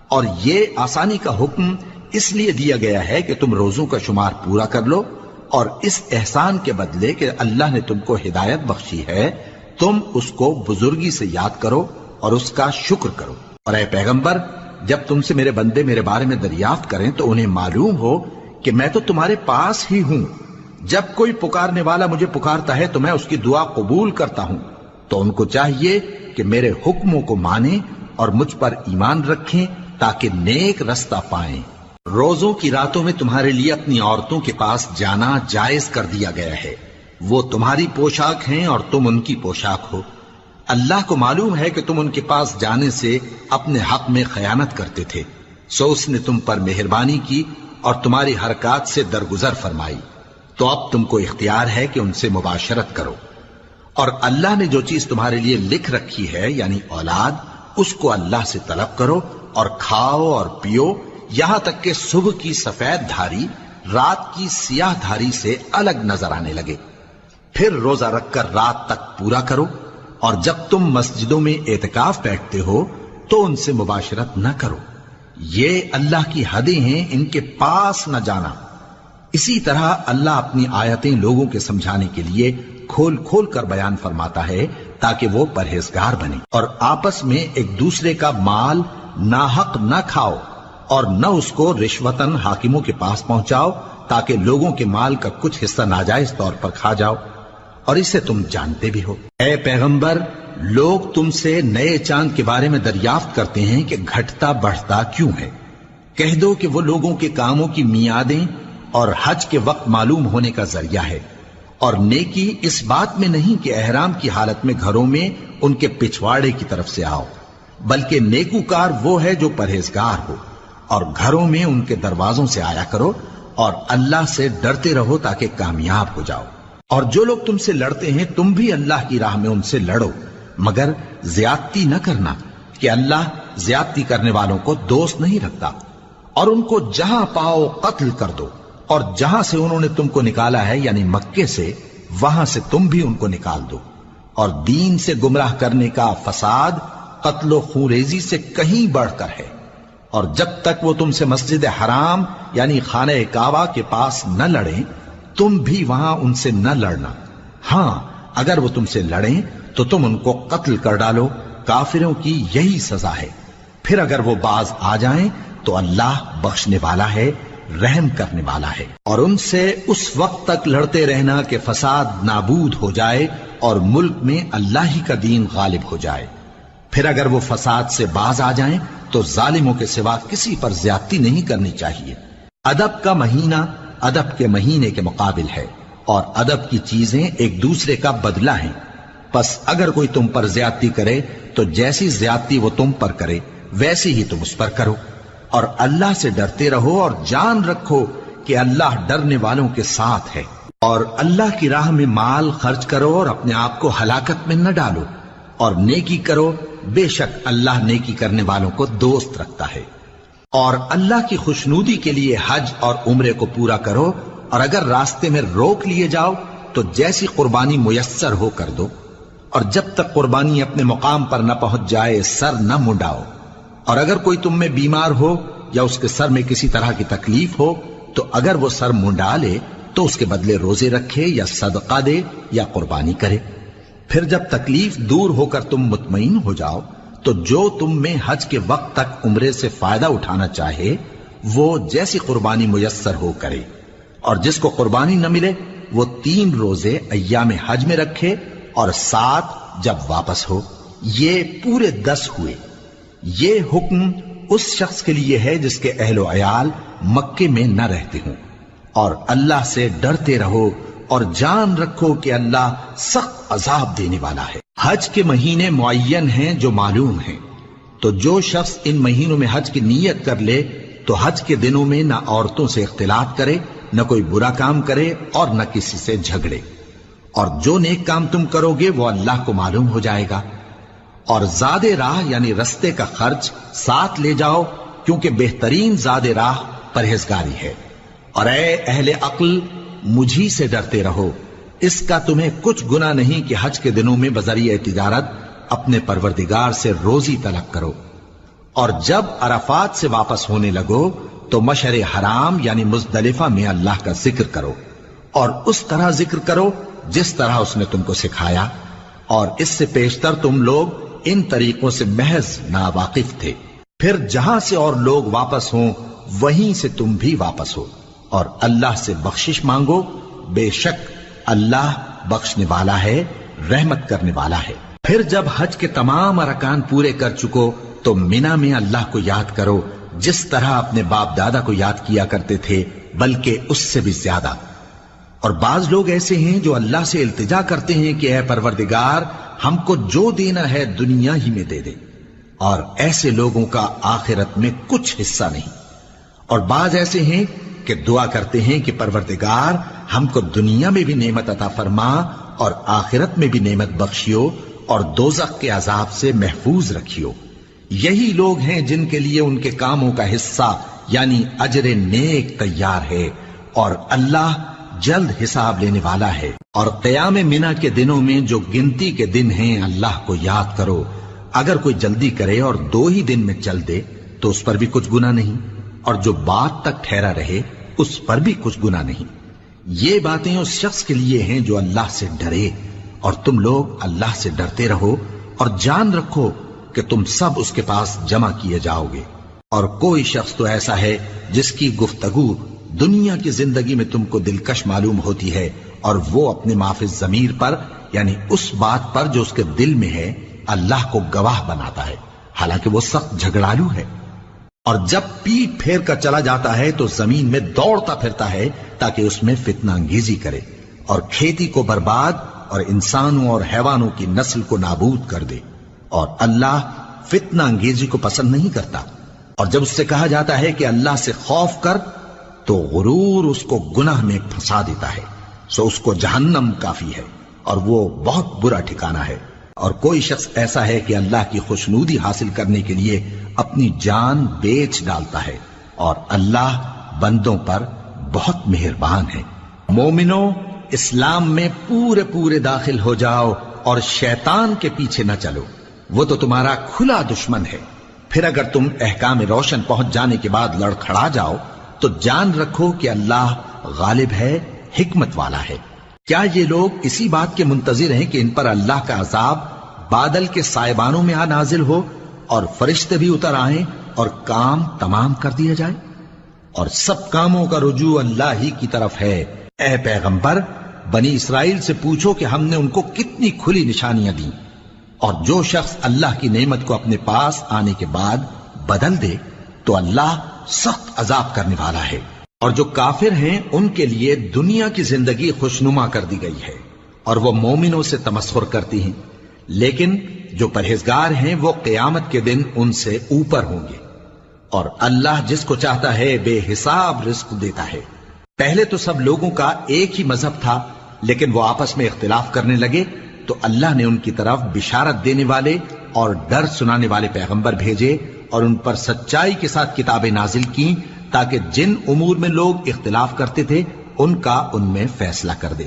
اور یہ آسانی کا حکم اس لیے دیا گیا ہے کہ تم روزوں کا شمار پورا کر لو، اور اس احسان کے بدلے کہ اللہ نے تم کو ہدایت بخشی ہے تم اس کو بزرگی سے یاد کرو اور اس کا شکر کرو۔ اور اے پیغمبر، جب تم سے میرے بندے میرے بارے میں دریافت کریں تو انہیں معلوم ہو کہ میں تو تمہارے پاس ہی ہوں۔ جب کوئی پکارنے والا مجھے پکارتا ہے تو میں اس کی دعا قبول کرتا ہوں، تو ان کو چاہیے کہ میرے حکموں کو مانیں اور مجھ پر ایمان رکھیں تاکہ نیک رستہ پائیں۔ روزوں کی راتوں میں تمہارے لیے اپنی عورتوں کے پاس جانا جائز کر دیا گیا ہے، وہ تمہاری پوشاک ہیں اور تم ان کی پوشاک ہو۔ اللہ کو معلوم ہے کہ تم ان کے پاس جانے سے اپنے حق میں خیانت کرتے تھے، سو اس نے تم پر مہربانی کی اور تمہاری حرکات سے درگزر فرمائی، تو اب تم کو اختیار ہے کہ ان سے مباشرت کرو۔ اور اللہ نے جو چیز تمہارے لیے لکھ رکھی ہے یعنی اولاد، اس کو اللہ سے طلب کرو اور کھاؤ اور پیو یہاں تک کہ صبح کی سفید دھاری رات کی سیاہ دھاری سے الگ نظر آنے لگے، پھر روزہ رکھ کر رات تک پورا کرو۔ اور جب تم مسجدوں میں اعتکاف بیٹھتے ہو تو ان سے مباشرت نہ کرو، یہ اللہ کی حدیں ہیں، ان کے پاس نہ جانا۔ اسی طرح اللہ اپنی آیتیں لوگوں کے سمجھانے کے لیے کھول کھول کر بیان فرماتا ہے تاکہ وہ پرہیزگار بنے۔ اور آپس میں ایک دوسرے کا مال ناحق نہ کھاؤ اور نہ اس کو رشوتاً حاکموں کے پاس پہنچاؤ تاکہ لوگوں کے مال کا کچھ حصہ ناجائز طور پر کھا جاؤ، اور اسے تم جانتے بھی ہو۔ اے پیغمبر، لوگ تم سے نئے چاند کے بارے میں دریافت کرتے ہیں کہ گھٹتا بڑھتا کیوں ہے۔ کہہ دو کہ وہ لوگوں کے کاموں کی میعادیں اور حج کے وقت معلوم ہونے کا ذریعہ ہے، اور نیکی اس بات میں نہیں کہ احرام کی حالت میں گھروں میں ان کے پچھواڑے کی طرف سے آؤ، بلکہ نیکوکار وہ ہے جو پرہیزگار ہو، اور گھروں میں ان کے دروازوں سے آیا کرو اور اللہ سے ڈرتے رہو تاکہ کامیاب ہو جاؤ۔ اور جو لوگ تم سے لڑتے ہیں تم بھی اللہ کی راہ میں ان سے لڑو، مگر زیادتی نہ کرنا، کہ اللہ زیادتی کرنے والوں کو دوست نہیں رکھتا، اور ان کو جہاں پاؤ قتل کر دو، اور جہاں سے انہوں نے تم کو نکالا ہے یعنی مکے سے، وہاں سے تم بھی ان کو نکال دو۔ اور دین سے گمراہ کرنے کا فساد قتل و خونریزی سے کہیں بڑھ کر ہے، اور جب تک وہ تم سے مسجد حرام یعنی خانہ کعبہ کے پاس نہ لڑیں تم بھی وہاں ان سے نہ لڑنا۔ ہاں اگر وہ تم سے لڑیں تو تم ان کو قتل کر ڈالو، کافروں کی یہی سزا ہے۔ پھر اگر وہ باز آ جائیں تو اللہ بخشنے والا ہے، رحم کرنے والا ہے۔ اور ان سے اس وقت تک لڑتے رہنا کہ فساد نابود ہو جائے اور ملک میں اللہ ہی کا دین غالب ہو جائے۔ پھر اگر وہ فساد سے باز آ جائیں تو ظالموں کے سوا کسی پر زیادتی نہیں کرنی چاہیے۔ ادب کا مہینہ ادب کے مہینے کے مقابل ہے، اور ادب کی چیزیں ایک دوسرے کا بدلہ ہیں۔ پس اگر کوئی تم پر زیادتی کرے تو جیسی زیادتی وہ تم پر کرے ویسی ہی تم اس پر کرو، اور اللہ سے ڈرتے رہو اور جان رکھو کہ اللہ ڈرنے والوں کے ساتھ ہے۔ اور اللہ کی راہ میں مال خرچ کرو اور اپنے آپ کو ہلاکت میں نہ ڈالو، اور نیکی کرو، بے شک اللہ نیکی کرنے والوں کو دوست رکھتا ہے۔ اور اللہ کی خوشنودی کے لیے حج اور عمرے کو پورا کرو، اور اگر راستے میں روک لیے جاؤ تو جیسی قربانی میسر ہو کر دو، اور جب تک قربانی اپنے مقام پر نہ پہنچ جائے سر نہ منڈاؤ۔ اور اگر کوئی تم میں بیمار ہو یا اس کے سر میں کسی طرح کی تکلیف ہو تو اگر وہ سر منڈا لے تو اس کے بدلے روزے رکھے یا صدقہ دے یا قربانی کرے۔ پھر جب تکلیف دور ہو کر تم مطمئن ہو جاؤ تو جو تم میں حج کے وقت تک عمرے سے فائدہ اٹھانا چاہے وہ جیسی قربانی میسر ہو کرے، اور جس کو قربانی نہ ملے وہ 3 روزے ایام حج میں رکھے اور 7 جب واپس ہو، یہ پورے 10 ہوئے۔ یہ حکم اس شخص کے لیے ہے جس کے اہل و عیال مکے میں نہ رہتے ہوں۔ اور اللہ سے ڈرتے رہو اور جان رکھو کہ اللہ سخت عذاب دینے والا ہے۔ حج کے مہینے معین ہیں جو معلوم ہیں، تو جو شخص ان مہینوں میں حج کی نیت کر لے تو حج کے دنوں میں نہ عورتوں سے اختلاط کرے، نہ کوئی برا کام کرے اور نہ کسی سے جھگڑے۔ اور جو نیک کام تم کرو گے وہ اللہ کو معلوم ہو جائے گا۔ اور زاد راہ یعنی رستے کا خرچ ساتھ لے جاؤ، کیونکہ بہترین زاد راہ پرہیزگاری ہے۔ اور اے اہل عقل مجھی سے ڈرتے رہو، اس کا تمہیں کچھ گناہ نہیں کہ حج کے دنوں میں بذریعہ تجارت اپنے پروردگار سے روزی طلب کرو۔ اور جب عرفات سے واپس ہونے لگو تو مشعر حرام یعنی مزدلفہ میں اللہ کا ذکر کرو، اور اس طرح ذکر کرو جس طرح اس نے تم کو سکھایا، اور اس سے پیشتر تم لوگ ان طریقوں سے محض ناواقف تھے۔ پھر جہاں سے اور لوگ واپس ہوں وہیں سے تم بھی واپس ہو، اور اللہ سے بخشش مانگو، بے شک اللہ بخشنے والا ہے، رحمت کرنے والا ہے۔ پھر جب حج کے تمام ارکان پورے کر چکو تو مینا میں اللہ کو یاد کرو جس طرح اپنے باپ دادا کو یاد کیا کرتے تھے، بلکہ اس سے بھی زیادہ۔ اور بعض لوگ ایسے ہیں جو اللہ سے التجا کرتے ہیں کہ اے پروردگار ہم کو جو دینا ہے دنیا ہی میں دے دے، اور ایسے لوگوں کا آخرت میں کچھ حصہ نہیں۔ اور بعض ایسے ہیں کہ دعا کرتے ہیں کہ پروردگار ہم کو دنیا میں بھی نعمت عطا فرما اور آخرت میں بھی نعمت بخشیو اور دوزخ کے عذاب سے محفوظ رکھیو۔ یہی لوگ ہیں جن کے لیے ان کے کاموں کا حصہ یعنی اجر نیک تیار ہے، اور اللہ جلد حساب لینے والا ہے۔ اور قیام منا کے دنوں میں جو گنتی کے دن ہیں اللہ کو یاد کرو، اگر کوئی جلدی کرے اور 2 ہی دن میں چل دے تو اس پر بھی کچھ گناہ نہیں، اور جو بات تک ٹھہرا رہے اس پر بھی کچھ گناہ نہیں۔ یہ باتیں اس شخص کے لیے ہیں جو اللہ سے ڈرے، اور تم لوگ اللہ سے ڈرتے رہو اور جان رکھو کہ تم سب اس کے پاس جمع کیے جاؤ گے۔ اور کوئی شخص تو ایسا ہے جس کی گفتگو دنیا کی زندگی میں تم کو دلکش معلوم ہوتی ہے، اور وہ اپنے معافی ضمیر پر یعنی اس بات پر جو اس کے دل میں ہے اللہ کو گواہ بناتا ہے، حالانکہ وہ سخت جھگڑالو ہے۔ اور جب پیٹ پھیر کر چلا جاتا ہے تو زمین میں دوڑتا پھرتا ہے تاکہ اس میں فتنہ انگیزی کرے اور کھیتی کو برباد اور انسانوں اور حیوانوں کی نسل کو نابود کر دے، اور اللہ فتنہ انگیزی کو پسند نہیں کرتا۔ اور جب اس سے کہا جاتا ہے کہ اللہ سے خوف کر تو غرور اس کو گناہ میں پھنسا دیتا ہے، سو اس کو جہنم کافی ہے اور وہ بہت برا ٹھکانہ ہے۔ اور کوئی شخص ایسا ہے کہ اللہ کی خوشنودی حاصل کرنے کے لیے اپنی جان بیچ ڈالتا ہے، اور اللہ بندوں پر بہت مہربان ہے۔ مومنوں، اسلام میں پورے پورے داخل ہو جاؤ اور شیطان کے پیچھے نہ چلو، وہ تو تمہارا کھلا دشمن ہے۔ پھر اگر تم احکام روشن پہنچ جانے کے بعد لڑکھڑا جاؤ تو جان رکھو کہ اللہ غالب ہے، حکمت والا ہے۔ کیا یہ لوگ اسی بات کے منتظر ہیں کہ ان پر اللہ کا عذاب بادل کے سائبانوں میں آ نازل ہو اور فرشتے بھی اتر آئیں اور کام تمام کر دیا جائے؟ اور سب کاموں کا رجوع اللہ ہی کی طرف ہے۔ اے پیغمبر، بنی اسرائیل سے پوچھو کہ ہم نے ان کو کتنی کھلی نشانیاں دیں، اور جو شخص اللہ کی نعمت کو اپنے پاس آنے کے بعد بدل دے تو اللہ سخت عذاب کرنے والا ہے۔ اور جو کافر ہیں ان کے لیے دنیا کی زندگی خوشنما کر دی گئی ہے، اور وہ مومنوں سے تمسخر کرتی ہیں، لیکن جو پرہیزگار ہیں وہ قیامت کے دن ان سے اوپر ہوں گے، اور اللہ جس کو چاہتا ہے بے حساب رزق دیتا ہے۔ پہلے تو سب لوگوں کا ایک ہی مذہب تھا، لیکن وہ آپس میں اختلاف کرنے لگے تو اللہ نے ان کی طرف بشارت دینے والے اور ڈر سنانے والے پیغمبر بھیجے، اور ان پر سچائی کے ساتھ کتابیں نازل کی تاکہ جن امور میں لوگ اختلاف کرتے تھے ان کا ان میں فیصلہ کر دے۔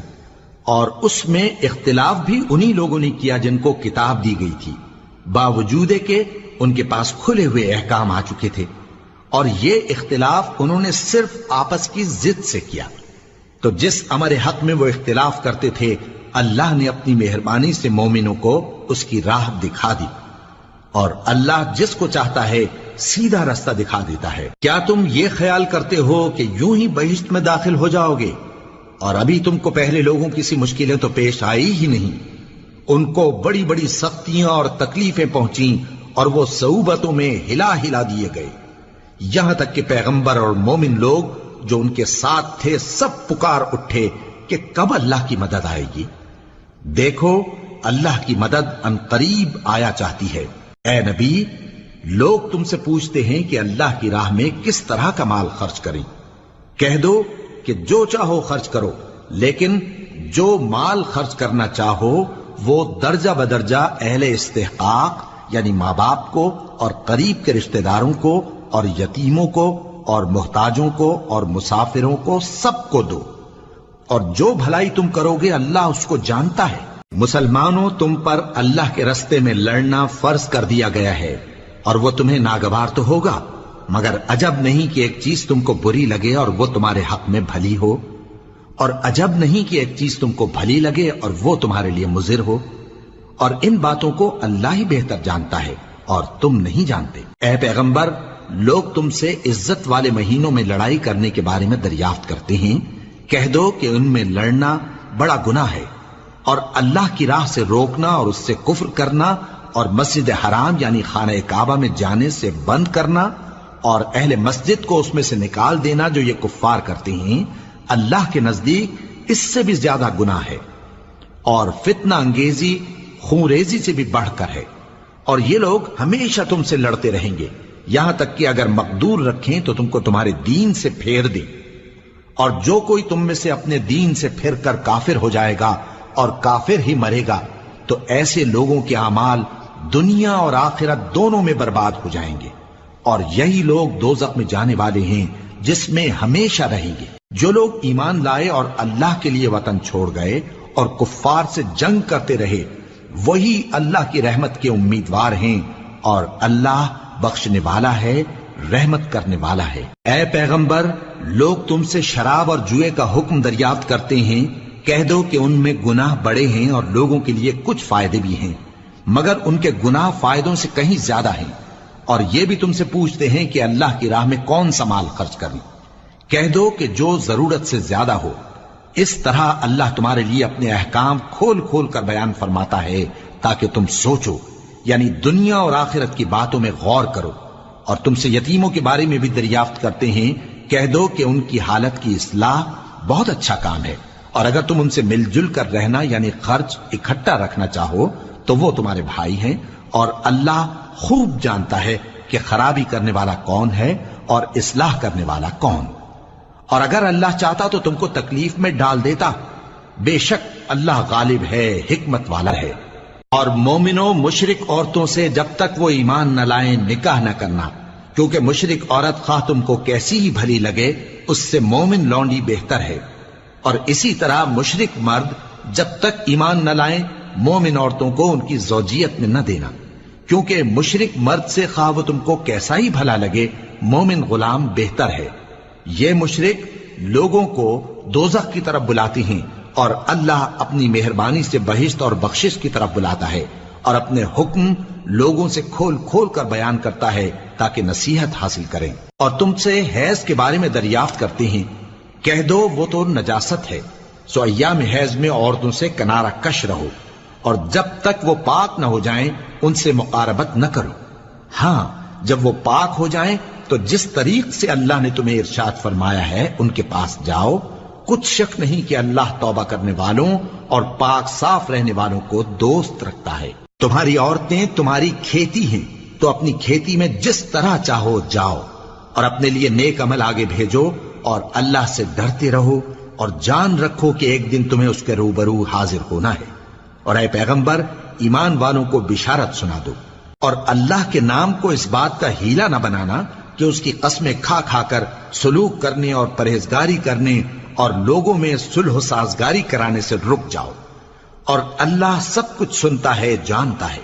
اور اس میں اختلاف بھی انہی لوگوں نے کیا جن کو کتاب دی گئی تھی، باوجود کہ ان کے پاس کھلے ہوئے احکام آ چکے تھے، اور یہ اختلاف انہوں نے صرف آپس کی ضد سے کیا۔ تو جس امر حق میں وہ اختلاف کرتے تھے اللہ نے اپنی مہربانی سے مومنوں کو اس کی راہ دکھا دی، اور اللہ جس کو چاہتا ہے سیدھا رستہ دکھا دیتا ہے۔ کیا تم یہ خیال کرتے ہو کہ یوں ہی بہشت میں داخل ہو جاؤ گے، اور ابھی تم کو پہلے لوگوں کی سی مشکلیں تو پیش آئی ہی نہیں؟ ان کو بڑی بڑی سختیاں اور تکلیفیں پہنچیں، اور وہ صعوبتوں میں ہلا ہلا دیے گئے، یہاں تک کہ پیغمبر اور مومن لوگ جو ان کے ساتھ تھے سب پکار اٹھے کہ کب اللہ کی مدد آئے گی۔ دیکھو اللہ کی مدد ان قریب آیا چاہتی ہے۔ اے نبی، لوگ تم سے پوچھتے ہیں کہ اللہ کی راہ میں کس طرح کا مال خرچ کریں۔ کہہ دو کہ جو چاہو خرچ کرو، لیکن جو مال خرچ کرنا چاہو وہ درجہ بدرجہ اہل استحقاق یعنی ماں باپ کو اور قریب کے رشتہ داروں کو اور یتیموں کو اور محتاجوں کو اور مسافروں کو سب کو دو، اور جو بھلائی تم کرو گے اللہ اس کو جانتا ہے۔ مسلمانوں، تم پر اللہ کے رستے میں لڑنا فرض کر دیا گیا ہے، اور وہ تمہیں ناگوار تو ہوگا، مگر عجب نہیں کہ ایک چیز تم کو بری لگے اور وہ تمہارے حق میں بھلی ہو، اور عجب نہیں کہ ایک چیز تم کو بھلی لگے اور وہ تمہارے لیے مضر ہو، اور ان باتوں کو اللہ ہی بہتر جانتا ہے اور تم نہیں جانتے۔ اے پیغمبر، لوگ تم سے عزت والے مہینوں میں لڑائی کرنے کے بارے میں دریافت کرتے ہیں، کہہ دو کہ ان میں لڑنا بڑا گناہ ہے، اور اللہ کی راہ سے روکنا اور اس سے کفر کرنا اور مسجد حرام یعنی خانہ کعبہ میں جانے سے بند کرنا اور اہل مسجد کو اس میں سے نکال دینا جو یہ کفار کرتے ہیں، اللہ کے نزدیک اس سے بھی زیادہ گناہ ہے، اور فتنہ انگیزی خونریزی سے بھی بڑھ کر ہے۔ اور یہ لوگ ہمیشہ تم سے لڑتے رہیں گے، یہاں تک کہ اگر مقدور رکھیں تو تم کو تمہارے دین سے پھیر دیں، اور جو کوئی تم میں سے اپنے دین سے پھر کر کافر ہو جائے گا اور کافر ہی مرے گا تو ایسے لوگوں کے اعمال دنیا اور آخرت دونوں میں برباد ہو جائیں گے، اور یہی لوگ دوزخ میں جانے والے ہیں جس میں ہمیشہ رہیں گے۔ جو لوگ ایمان لائے اور اللہ کے لیے وطن چھوڑ گئے اور کفار سے جنگ کرتے رہے وہی اللہ کی رحمت کے امیدوار ہیں، اور اللہ بخشنے والا ہے، رحمت کرنے والا ہے۔ اے پیغمبر، لوگ تم سے شراب اور جوئے کا حکم دریافت کرتے ہیں، کہہ دو کہ ان میں گناہ بڑے ہیں اور لوگوں کے لیے کچھ فائدے بھی ہیں، مگر ان کے گناہ فائدوں سے کہیں زیادہ ہیں۔ اور یہ بھی تم سے پوچھتے ہیں کہ اللہ کی راہ میں کون سا مال خرچ کریں، کہہ دو کہ جو ضرورت سے زیادہ ہو۔ اس طرح اللہ تمہارے لیے اپنے احکام کھول کھول کر بیان فرماتا ہے تاکہ تم سوچو، یعنی دنیا اور آخرت کی باتوں میں غور کرو۔ اور تم سے یتیموں کے بارے میں بھی دریافت کرتے ہیں، کہہ دو کہ ان کی حالت کی اصلاح بہت اچھا کام ہے، اور اگر تم ان سے مل جل کر رہنا یعنی خرچ اکٹھا رکھنا چاہو تو وہ تمہارے بھائی ہیں، اور اللہ خوب جانتا ہے کہ خرابی کرنے والا کون ہے اور اصلاح کرنے والا کون۔ اور اگر اللہ چاہتا تو تم کو تکلیف میں ڈال دیتا، بے شک اللہ غالب ہے، حکمت والا ہے۔ اور مومنوں مشرک عورتوں سے جب تک وہ ایمان نہ لائیں نکاح نہ کرنا، کیونکہ مشرک عورت خواہ تم کو کیسی ہی بھلی لگے اس سے مومن لونڈی بہتر ہے، اور اسی طرح مشرک مرد جب تک ایمان نہ لائیں مومن عورتوں کو ان کی زوجیت میں نہ دینا، کیونکہ مشرک مرد سے خواہ وہ تم کو کیسا ہی بھلا لگے مومن غلام بہتر ہے۔ یہ مشرک لوگوں کو دوزخ کی طرف بلاتی ہیں، اور اللہ اپنی مہربانی سے بہشت اور بخشش کی طرف بلاتا ہے، اور اپنے حکم لوگوں سے کھول کھول کر بیان کرتا ہے تاکہ نصیحت حاصل کریں۔ اور تم سے حیض کے بارے میں دریافت کرتے ہیں، کہہ دو وہ تو نجاست ہے، سو ایام حیض میں عورتوں سے کنارہ کش رہو، اور جب تک وہ پاک نہ ہو جائیں ان سے مقاربت نہ کرو۔ ہاں جب وہ پاک ہو جائیں تو جس طریق سے اللہ نے تمہیں ارشاد فرمایا ہے ان کے پاس جاؤ، کچھ شک نہیں کہ اللہ توبہ کرنے والوں اور پاک صاف رہنے والوں کو دوست رکھتا ہے۔ تمہاری عورتیں تمہاری کھیتی ہیں، تو اپنی کھیتی میں جس طرح چاہو جاؤ، اور اپنے لیے نیک عمل آگے بھیجو، اور اللہ سے ڈرتے رہو، اور جان رکھو کہ ایک دن تمہیں اس کے روبرو حاضر ہونا ہے۔ اور اے پیغمبر ایمان والوں کو بشارت سنا دو، اور اللہ کے نام کو اس بات کا ہیلہ نہ بنانا کہ اس کی قسمیں کھا کھا کر سلوک کرنے اور پرہیزگاری کرنے اور لوگوں میں صلح و سازگاری کرانے سے رک جاؤ، اور اللہ سب کچھ سنتا ہے جانتا ہے۔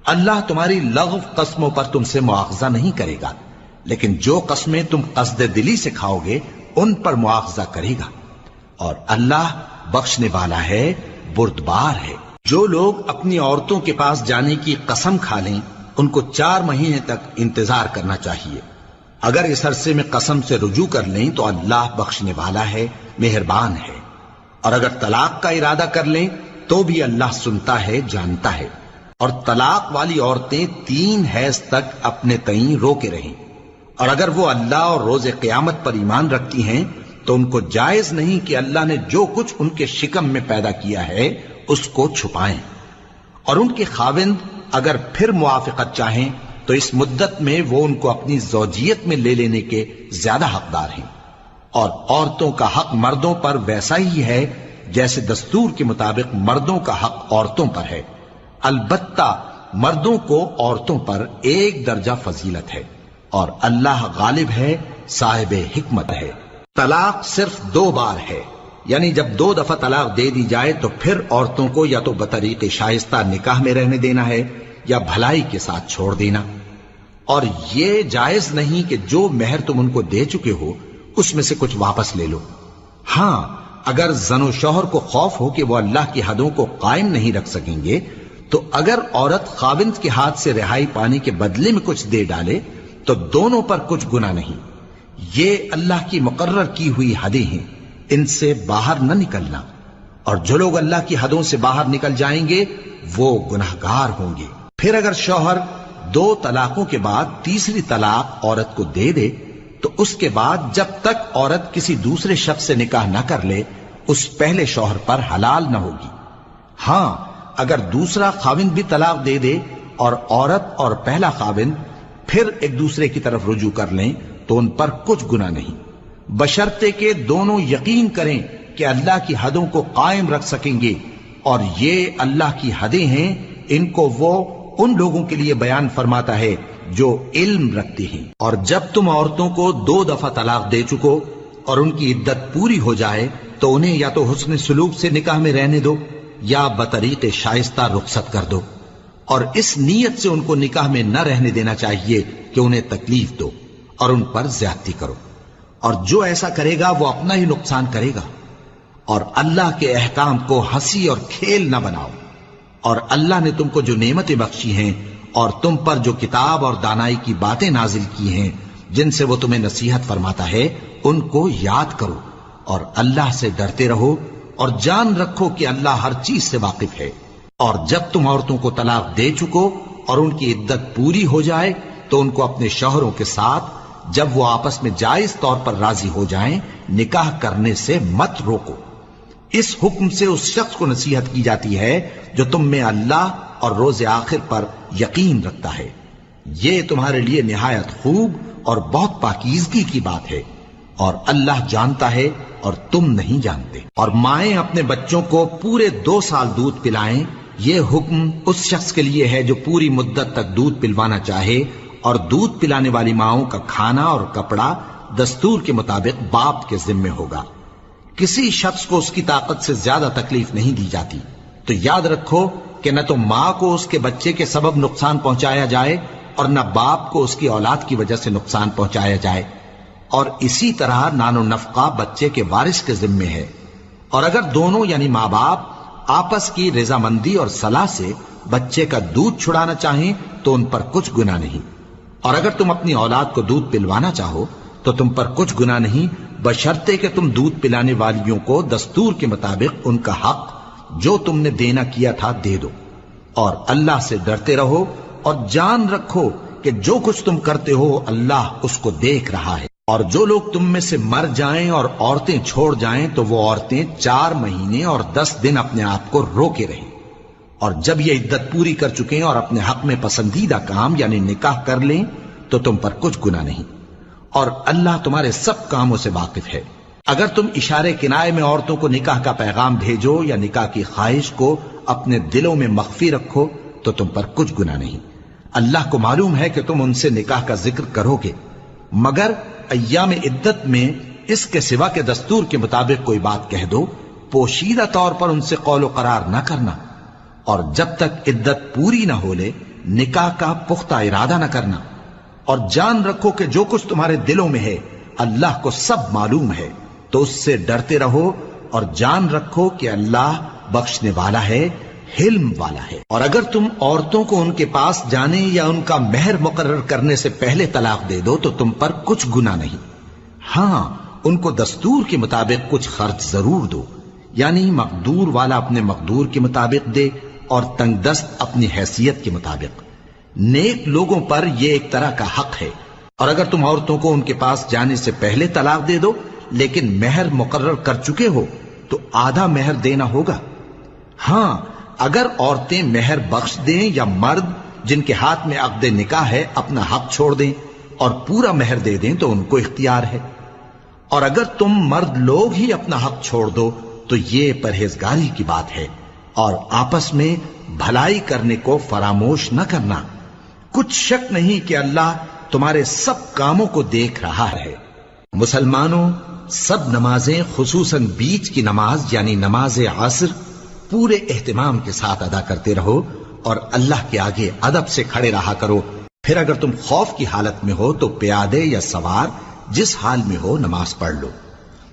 اللہ تمہاری لغو قسموں پر تم سے مواخذہ نہیں کرے گا، لیکن جو قسمیں تم قصد دلی سے کھاؤ گے ان پر مواخذہ کرے گا، اور اللہ بخشنے والا ہے بردبار ہے۔ جو لوگ اپنی عورتوں کے پاس جانے کی قسم کھا لیں ان کو 4 مہینے تک انتظار کرنا چاہیے۔ اگر اس عرصے میں قسم سے رجوع کر لیں تو اللہ بخشنے والا ہے، مہربان ہے، اور اگر طلاق کا ارادہ کر لیں تو بھی اللہ سنتا ہے جانتا ہے۔ اور طلاق والی عورتیں 3 حیض تک اپنے تئیں روکے رہیں، اور اگر وہ اللہ اور روز قیامت پر ایمان رکھتی ہیں تو ان کو جائز نہیں کہ اللہ نے جو کچھ ان کے شکم میں پیدا کیا ہے اس کو چھپائیں، اور ان کے خاوند اگر پھر موافقت چاہیں تو اس مدت میں وہ ان کو اپنی زوجیت میں لے لینے کے زیادہ حقدار ہیں۔ اور عورتوں کا حق مردوں پر ویسا ہی ہے جیسے دستور کے مطابق مردوں کا حق عورتوں پر ہے، البتہ مردوں کو عورتوں پر 1 درجہ فضیلت ہے، اور اللہ غالب ہے، صاحب حکمت ہے۔ طلاق صرف 2 بار ہے، یعنی جب 2 دفعہ طلاق دے دی جائے تو پھر عورتوں کو یا تو بطریق شائستہ نکاح میں رہنے دینا ہے یا بھلائی کے ساتھ چھوڑ دینا، اور یہ جائز نہیں کہ جو مہر تم ان کو دے چکے ہو اس میں سے کچھ واپس لے لو۔ ہاں اگر زن و شوہر کو خوف ہو کہ وہ اللہ کی حدوں کو قائم نہیں رکھ سکیں گے تو اگر عورت خاوند کے ہاتھ سے رہائی پانے کے بدلے میں کچھ دے ڈالے تو دونوں پر کچھ گناہ نہیں۔ یہ اللہ کی مقرر کی ہوئی حدیں ہیں، ان سے باہر نہ نکلنا، اور جو لوگ اللہ کی حدوں سے باہر نکل جائیں گے وہ گناہگار ہوں گے۔ پھر اگر شوہر 2 طلاقوں کے بعد تیسری طلاق عورت کو دے دے تو اس کے بعد جب تک عورت کسی دوسرے شخص سے نکاح نہ کر لے اس پہلے شوہر پر حلال نہ ہوگی۔ ہاں اگر دوسرا خاوند بھی طلاق دے دے اور عورت اور پہلا خاوند پھر ایک دوسرے کی طرف رجوع کر لیں تو ان پر کچھ گناہ نہیں، بشرطے کہ دونوں یقین کریں کہ اللہ کی حدوں کو قائم رکھ سکیں گے، اور یہ اللہ کی حدیں ہیں، ان کو وہ ان لوگوں کے لیے بیان فرماتا ہے جو علم رکھتے ہیں۔ اور جب تم عورتوں کو 2 دفعہ طلاق دے چکو اور ان کی عدت پوری ہو جائے تو انہیں یا تو حسن سلوک سے نکاح میں رہنے دو یا بطریق شائستہ رخصت کر دو، اور اس نیت سے ان کو نکاح میں نہ رہنے دینا چاہیے کہ انہیں تکلیف دو اور ان پر زیادتی کرو، اور جو ایسا کرے گا وہ اپنا ہی نقصان کرے گا۔ اور اللہ کے احکام کو ہنسی اور کھیل نہ بناؤ، اور اللہ نے تم کو جو نعمتیں بخشی ہیں اور تم پر جو کتاب اور دانائی کی باتیں نازل کی ہیں جن سے وہ تمہیں نصیحت فرماتا ہے ان کو یاد کرو، اور اللہ سے ڈرتے رہو، اور جان رکھو کہ اللہ ہر چیز سے واقف ہے۔ اور جب تم عورتوں کو طلاق دے چکو اور ان کی عدت پوری ہو جائے تو ان کو اپنے شوہروں کے ساتھ جب وہ آپس میں جائز طور پر راضی ہو جائیں نکاح کرنے سے مت روکو۔ اس حکم سے اس شخص کو نصیحت کی جاتی ہے جو تم میں اللہ اور روز آخر پر یقین رکھتا ہے، یہ تمہارے لیے نہایت خوب اور بہت پاکیزگی کی بات ہے، اور اللہ جانتا ہے اور تم نہیں جانتے۔ اور مائیں اپنے بچوں کو پورے 2 سال دودھ پلائیں یہ حکم اس شخص کے لیے ہے جو پوری مدت تک دودھ پلوانا چاہے، اور دودھ پلانے والی ماؤں کا کھانا اور کپڑا دستور کے مطابق باپ کے ذمے ہوگا۔ کسی شخص کو اس کی طاقت سے زیادہ تکلیف نہیں دی جاتی، تو یاد رکھو کہ نہ تو ماں کو اس کے بچے کے سبب نقصان پہنچایا جائے اور نہ باپ کو اس کی اولاد کی وجہ سے نقصان پہنچایا جائے، اور اسی طرح نان و نفقہ بچے کے وارث کے ذمے ہے۔ اور اگر دونوں یعنی ماں باپ آپس کی رضامندی اور صلاح سے بچے کا دودھ چھڑانا چاہیں تو ان پر کچھ گناہ نہیں، اور اگر تم اپنی اولاد کو دودھ پلوانا چاہو تو تم پر کچھ گناہ نہیں، بشرطے کہ تم دودھ پلانے والیوں کو دستور کے مطابق ان کا حق جو تم نے دینا کیا تھا دے دو، اور اللہ سے ڈرتے رہو اور جان رکھو کہ جو کچھ تم کرتے ہو اللہ اس کو دیکھ رہا ہے۔ اور جو لوگ تم میں سے مر جائیں اور عورتیں چھوڑ جائیں تو وہ عورتیں 4 مہینے اور 10 دن اپنے آپ کو روکے رہیں، اور جب یہ عدت پوری کر چکیں اور اپنے حق میں پسندیدہ کام یعنی نکاح کر لیں تو تم پر کچھ گناہ نہیں، اور اللہ تمہارے سب کاموں سے واقف ہے۔ اگر تم اشارے کنائے میں عورتوں کو نکاح کا پیغام بھیجو یا نکاح کی خواہش کو اپنے دلوں میں مخفی رکھو تو تم پر کچھ گناہ نہیں۔ اللہ کو معلوم ہے کہ تم ان سے نکاح کا ذکر کرو گے، مگر ایام عدت میں اس کے سوا کے دستور کے مطابق کوئی بات کہہ دو، پوشیدہ طور پر ان سے قول و قرار نہ کرنا، اور جب تک عدت پوری نہ ہو لے نکاح کا پختہ ارادہ نہ کرنا، اور جان رکھو کہ جو کچھ تمہارے دلوں میں ہے اللہ کو سب معلوم ہے، تو اس سے ڈرتے رہو اور جان رکھو کہ اللہ بخشنے والا ہے، حلم والا ہے۔ اور اگر تم عورتوں کو ان کے پاس جانے یا ان کا مہر مقرر کرنے سے پہلے طلاق دے دو تو تم پر کچھ گناہ نہیں، ہاں ان کو دستور کے مطابق کچھ خرچ ضرور دو، یعنی مقدور والا اپنے مقدور کے مطابق دے اور تنگ دست اپنی حیثیت کے مطابق۔ نیک لوگوں پر یہ ایک طرح کا حق ہے۔ اور اگر تم عورتوں کو ان کے پاس جانے سے پہلے طلاق دے دو لیکن مہر مقرر کر چکے ہو تو آدھا مہر دینا ہوگا۔ ہاں اگر عورتیں مہر بخش دیں یا مرد جن کے ہاتھ میں عقد نکاح ہے اپنا حق چھوڑ دیں اور پورا مہر دے دیں تو ان کو اختیار ہے۔ اور اگر تم مرد لوگ ہی اپنا حق چھوڑ دو تو یہ پرہیزگاری کی بات ہے، اور آپس میں بھلائی کرنے کو فراموش نہ کرنا۔ کچھ شک نہیں کہ اللہ تمہارے سب کاموں کو دیکھ رہا ہے۔ مسلمانوں، سب نمازیں خصوصاً بیچ کی نماز یعنی نماز عصر پورے اہتمام کے ساتھ ادا کرتے رہو اور اللہ کے آگے ادب سے کھڑے رہا کرو۔ پھر اگر تم خوف کی حالت میں ہو تو پیادے یا سوار جس حال میں ہو نماز پڑھ لو۔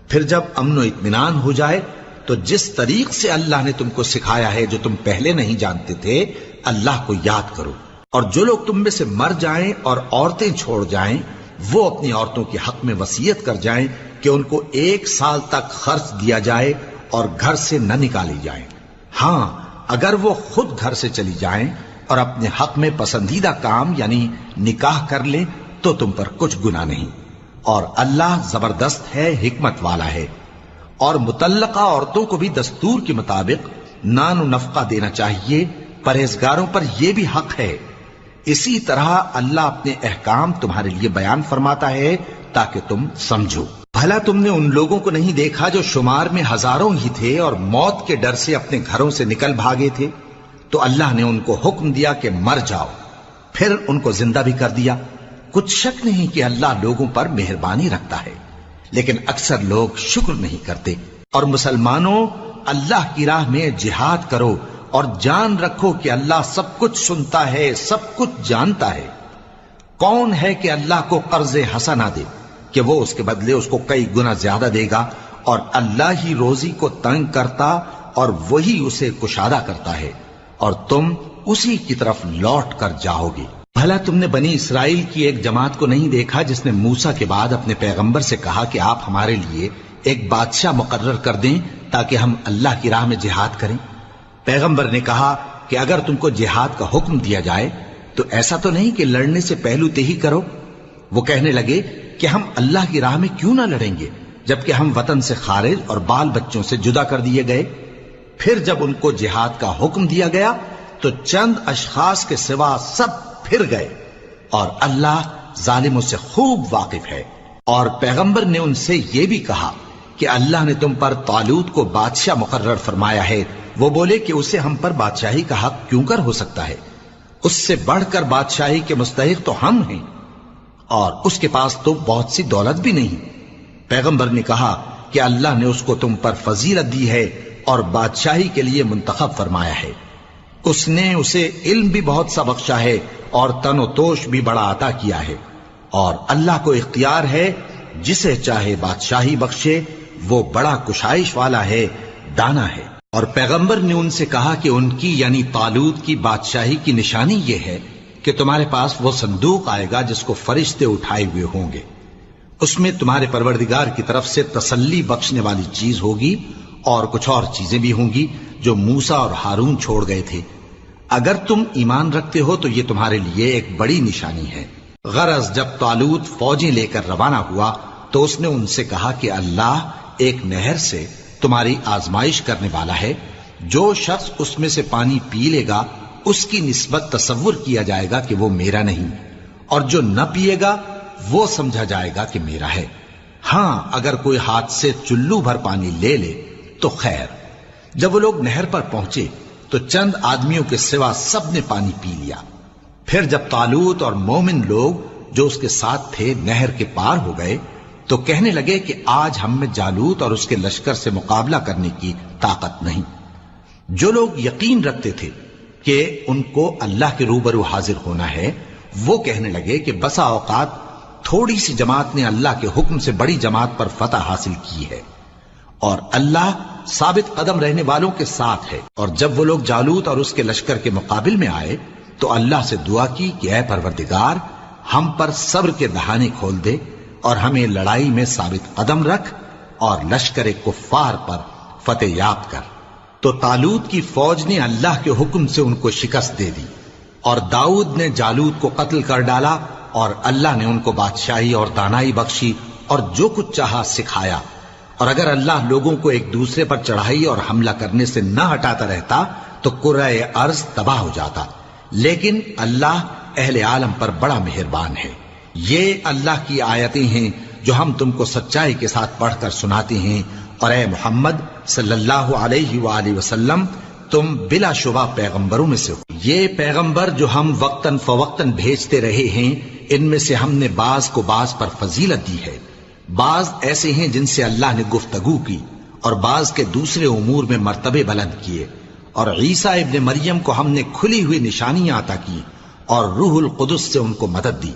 پھر جب امن و اطمینان ہو جائے تو جس طریق سے اللہ نے تم کو سکھایا ہے جو تم پہلے نہیں جانتے تھے اللہ کو یاد کرو۔ اور جو لوگ تم میں سے مر جائیں اور عورتیں چھوڑ جائیں وہ اپنی عورتوں کے حق میں وصیت کر جائیں کہ ان کو 1 سال تک خرچ دیا جائے اور گھر سے نہ نکالی جائیں۔ ہاں اگر وہ خود گھر سے چلی جائیں اور اپنے حق میں پسندیدہ کام یعنی نکاح کر لیں تو تم پر کچھ گناہ نہیں، اور اللہ زبردست ہے، حکمت والا ہے۔ اور مطلقہ عورتوں کو بھی دستور کے مطابق نان و نفقہ دینا چاہیے، پرہیزگاروں پر یہ بھی حق ہے۔ اسی طرح اللہ اپنے احکام تمہارے لیے بیان فرماتا ہے تاکہ تم سمجھو۔ بھلا تم نے ان لوگوں کو نہیں دیکھا جو شمار میں ہزاروں ہی تھے اور موت کے ڈر سے اپنے گھروں سے نکل بھاگے تھے، تو اللہ نے ان کو حکم دیا کہ مر جاؤ، پھر ان کو زندہ بھی کر دیا۔ کچھ شک نہیں کہ اللہ لوگوں پر مہربانی رکھتا ہے، لیکن اکثر لوگ شکر نہیں کرتے۔ اور مسلمانوں، اللہ کی راہ میں جہاد کرو اور جان رکھو کہ اللہ سب کچھ سنتا ہے، سب کچھ جانتا ہے۔ کون ہے کہ اللہ کو قرض حسنہ دے کہ وہ اس کے بدلے اس کو کئی گنا زیادہ دے گا، اور اللہ ہی روزی کو تنگ کرتا اور وہی اسے کشادہ کرتا ہے، اور تم اسی کی طرف لوٹ کر جاؤ گے۔ بھلا تم نے بنی اسرائیل کی ایک جماعت کو نہیں دیکھا جس نے موسیٰ کے بعد اپنے پیغمبر سے کہا کہ آپ ہمارے لیے ایک بادشاہ مقرر کر دیں تاکہ ہم اللہ کی راہ میں جہاد کریں؟ پیغمبر نے کہا کہ اگر تم کو جہاد کا حکم دیا جائے تو ایسا تو نہیں کہ لڑنے سے پہلو تہی کرو۔ وہ کہنے لگے کہ ہم اللہ کی راہ میں کیوں نہ لڑیں گے جبکہ ہم وطن سے خارج اور بال بچوں سے جدا کر دیے گئے۔ پھر جب ان کو جہاد کا حکم دیا گیا تو چند اشخاص کے سوا سب پھر گئے، اور اللہ ظالموں سے خوب واقف ہے۔ اور پیغمبر نے ان سے یہ بھی کہا کہ اللہ نے تم پر طالوت کو بادشاہ مقرر فرمایا ہے، وہ بولے کہ اسے ہم پر بادشاہی کا حق کیوں کر ہو سکتا ہے؟ اس سے بڑھ کر بادشاہی کے مستحق تو ہم ہیں، اور اس کے پاس تو بہت سی دولت بھی نہیں۔ پیغمبر نے کہا کہ اللہ نے اس کو تم پر فضیلت دی ہے اور بادشاہی کے لیے منتخب فرمایا ہے۔ اس نے اسے علم بھی بہت سا بخشا ہے اور تن و توش بھی بڑا عطا کیا ہے، اور اللہ کو اختیار ہے جسے چاہے بادشاہی بخشے، وہ بڑا کشائش والا ہے، دانا ہے۔ اور پیغمبر نے ان سے کہا کہ ان کی یعنی طالوت کی بادشاہی کی نشانی یہ ہے کہ تمہارے پاس وہ صندوق آئے گا جس کو فرشتے اٹھائے ہوئے ہوں گے، اس میں تمہارے پروردگار کی طرف سے تسلی بخشنے والی چیز ہوگی اور کچھ اور چیزیں بھی ہوں گی جو موسیٰ اور ہارون چھوڑ گئے تھے۔ اگر تم ایمان رکھتے ہو تو یہ تمہارے لیے ایک بڑی نشانی ہے۔ غرض جب طالوت فوجیں لے کر روانہ ہوا تو اس نے ان سے کہا کہ اللہ ایک نہر سے تمہاری آزمائش کرنے والا ہے، جو شخص اس میں سے پانی پی لے گا اس کی نسبت تصور کیا جائے گا کہ وہ میرا نہیں، اور جو نہ پیے گا وہ سمجھا جائے گا کہ میرا ہے۔ ہاں اگر کوئی ہاتھ سے چلو بھر پانی لے لے تو خیر۔ جب وہ لوگ نہر پر پہنچے تو چند آدمیوں کے سوا سب نے پانی پی لیا۔ پھر جب طالوت اور مومن لوگ جو اس کے ساتھ تھے نہر کے پار ہو گئے تو کہنے لگے کہ آج ہم میں جالوت اور اس کے لشکر سے مقابلہ کرنے کی طاقت نہیں۔ جو لوگ یقین رکھتے تھے کہ ان کو اللہ کے روبرو حاضر ہونا ہے، وہ کہنے لگے کہ بسا اوقات تھوڑی سی جماعت نے اللہ کے حکم سے بڑی جماعت پر فتح حاصل کی ہے، اور اللہ ثابت قدم رہنے والوں کے ساتھ ہے۔ اور جب وہ لوگ جالوت اور اس کے لشکر کے مقابل میں آئے تو اللہ سے دعا کی کہ اے پروردگار، ہم پر صبر کے دہانے کھول دے اور ہمیں لڑائی میں ثابت قدم رکھ اور لشکر کفار پر فتح یاب کر۔ تو طالوت کی فوج نے اللہ کے حکم سے ان کو شکست دے دی، اور داؤد نے جالوت کو قتل کر ڈالا، اور اللہ نے ان کو بادشاہی اور دانائی بخشی اور جو کچھ چاہا سکھایا۔ اور اگر اللہ لوگوں کو ایک دوسرے پر چڑھائی اور حملہ کرنے سے نہ ہٹاتا رہتا تو کرۂ ارض تباہ ہو جاتا، لیکن اللہ اہل عالم پر بڑا مہربان ہے۔ یہ اللہ کی آیتیں ہیں جو ہم تم کو سچائی کے ساتھ پڑھ کر سناتے ہیں، اور اے محمد صلی اللہ علیہ وآلہ وسلم تم بلا شبہ پیغمبروں میں سے ہو۔ یہ پیغمبر جو ہم وقتاً فوقتاً بھیجتے رہے ہیں، ان میں سے ہم نے بعض کو بعض پر فضیلت دی ہے۔ بعض ایسے ہیں جن سے اللہ نے گفتگو کی، اور بعض کے دوسرے امور میں مرتبے بلند کیے، اور عیسیٰ ابن مریم کو ہم نے کھلی ہوئی نشانیاں عطا کی اور روح القدس سے ان کو مدد دی۔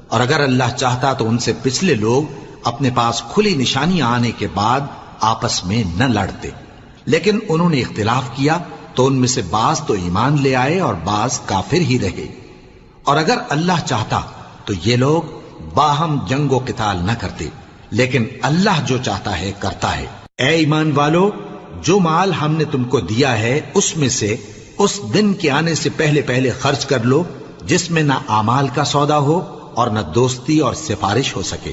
اور اگر اللہ چاہتا تو ان سے پچھلے لوگ اپنے پاس کھلی نشانیاں آنے کے بعد آپس میں نہ لڑتے، لیکن انہوں نے اختلاف کیا تو ان میں سے بعض تو ایمان لے آئے اور بعض کافر ہی رہے۔ اور اگر اللہ چاہتا تو یہ لوگ باہم جنگ و قتال نہ کرتے، لیکن اللہ جو چاہتا ہے کرتا ہے۔ اے ایمان والو، جو مال ہم نے تم کو دیا ہے اس میں سے اس دن کے آنے سے پہلے پہلے خرچ کر لو جس میں نہ اعمال کا سودا ہو اور نہ دوستی اور سفارش ہو سکے،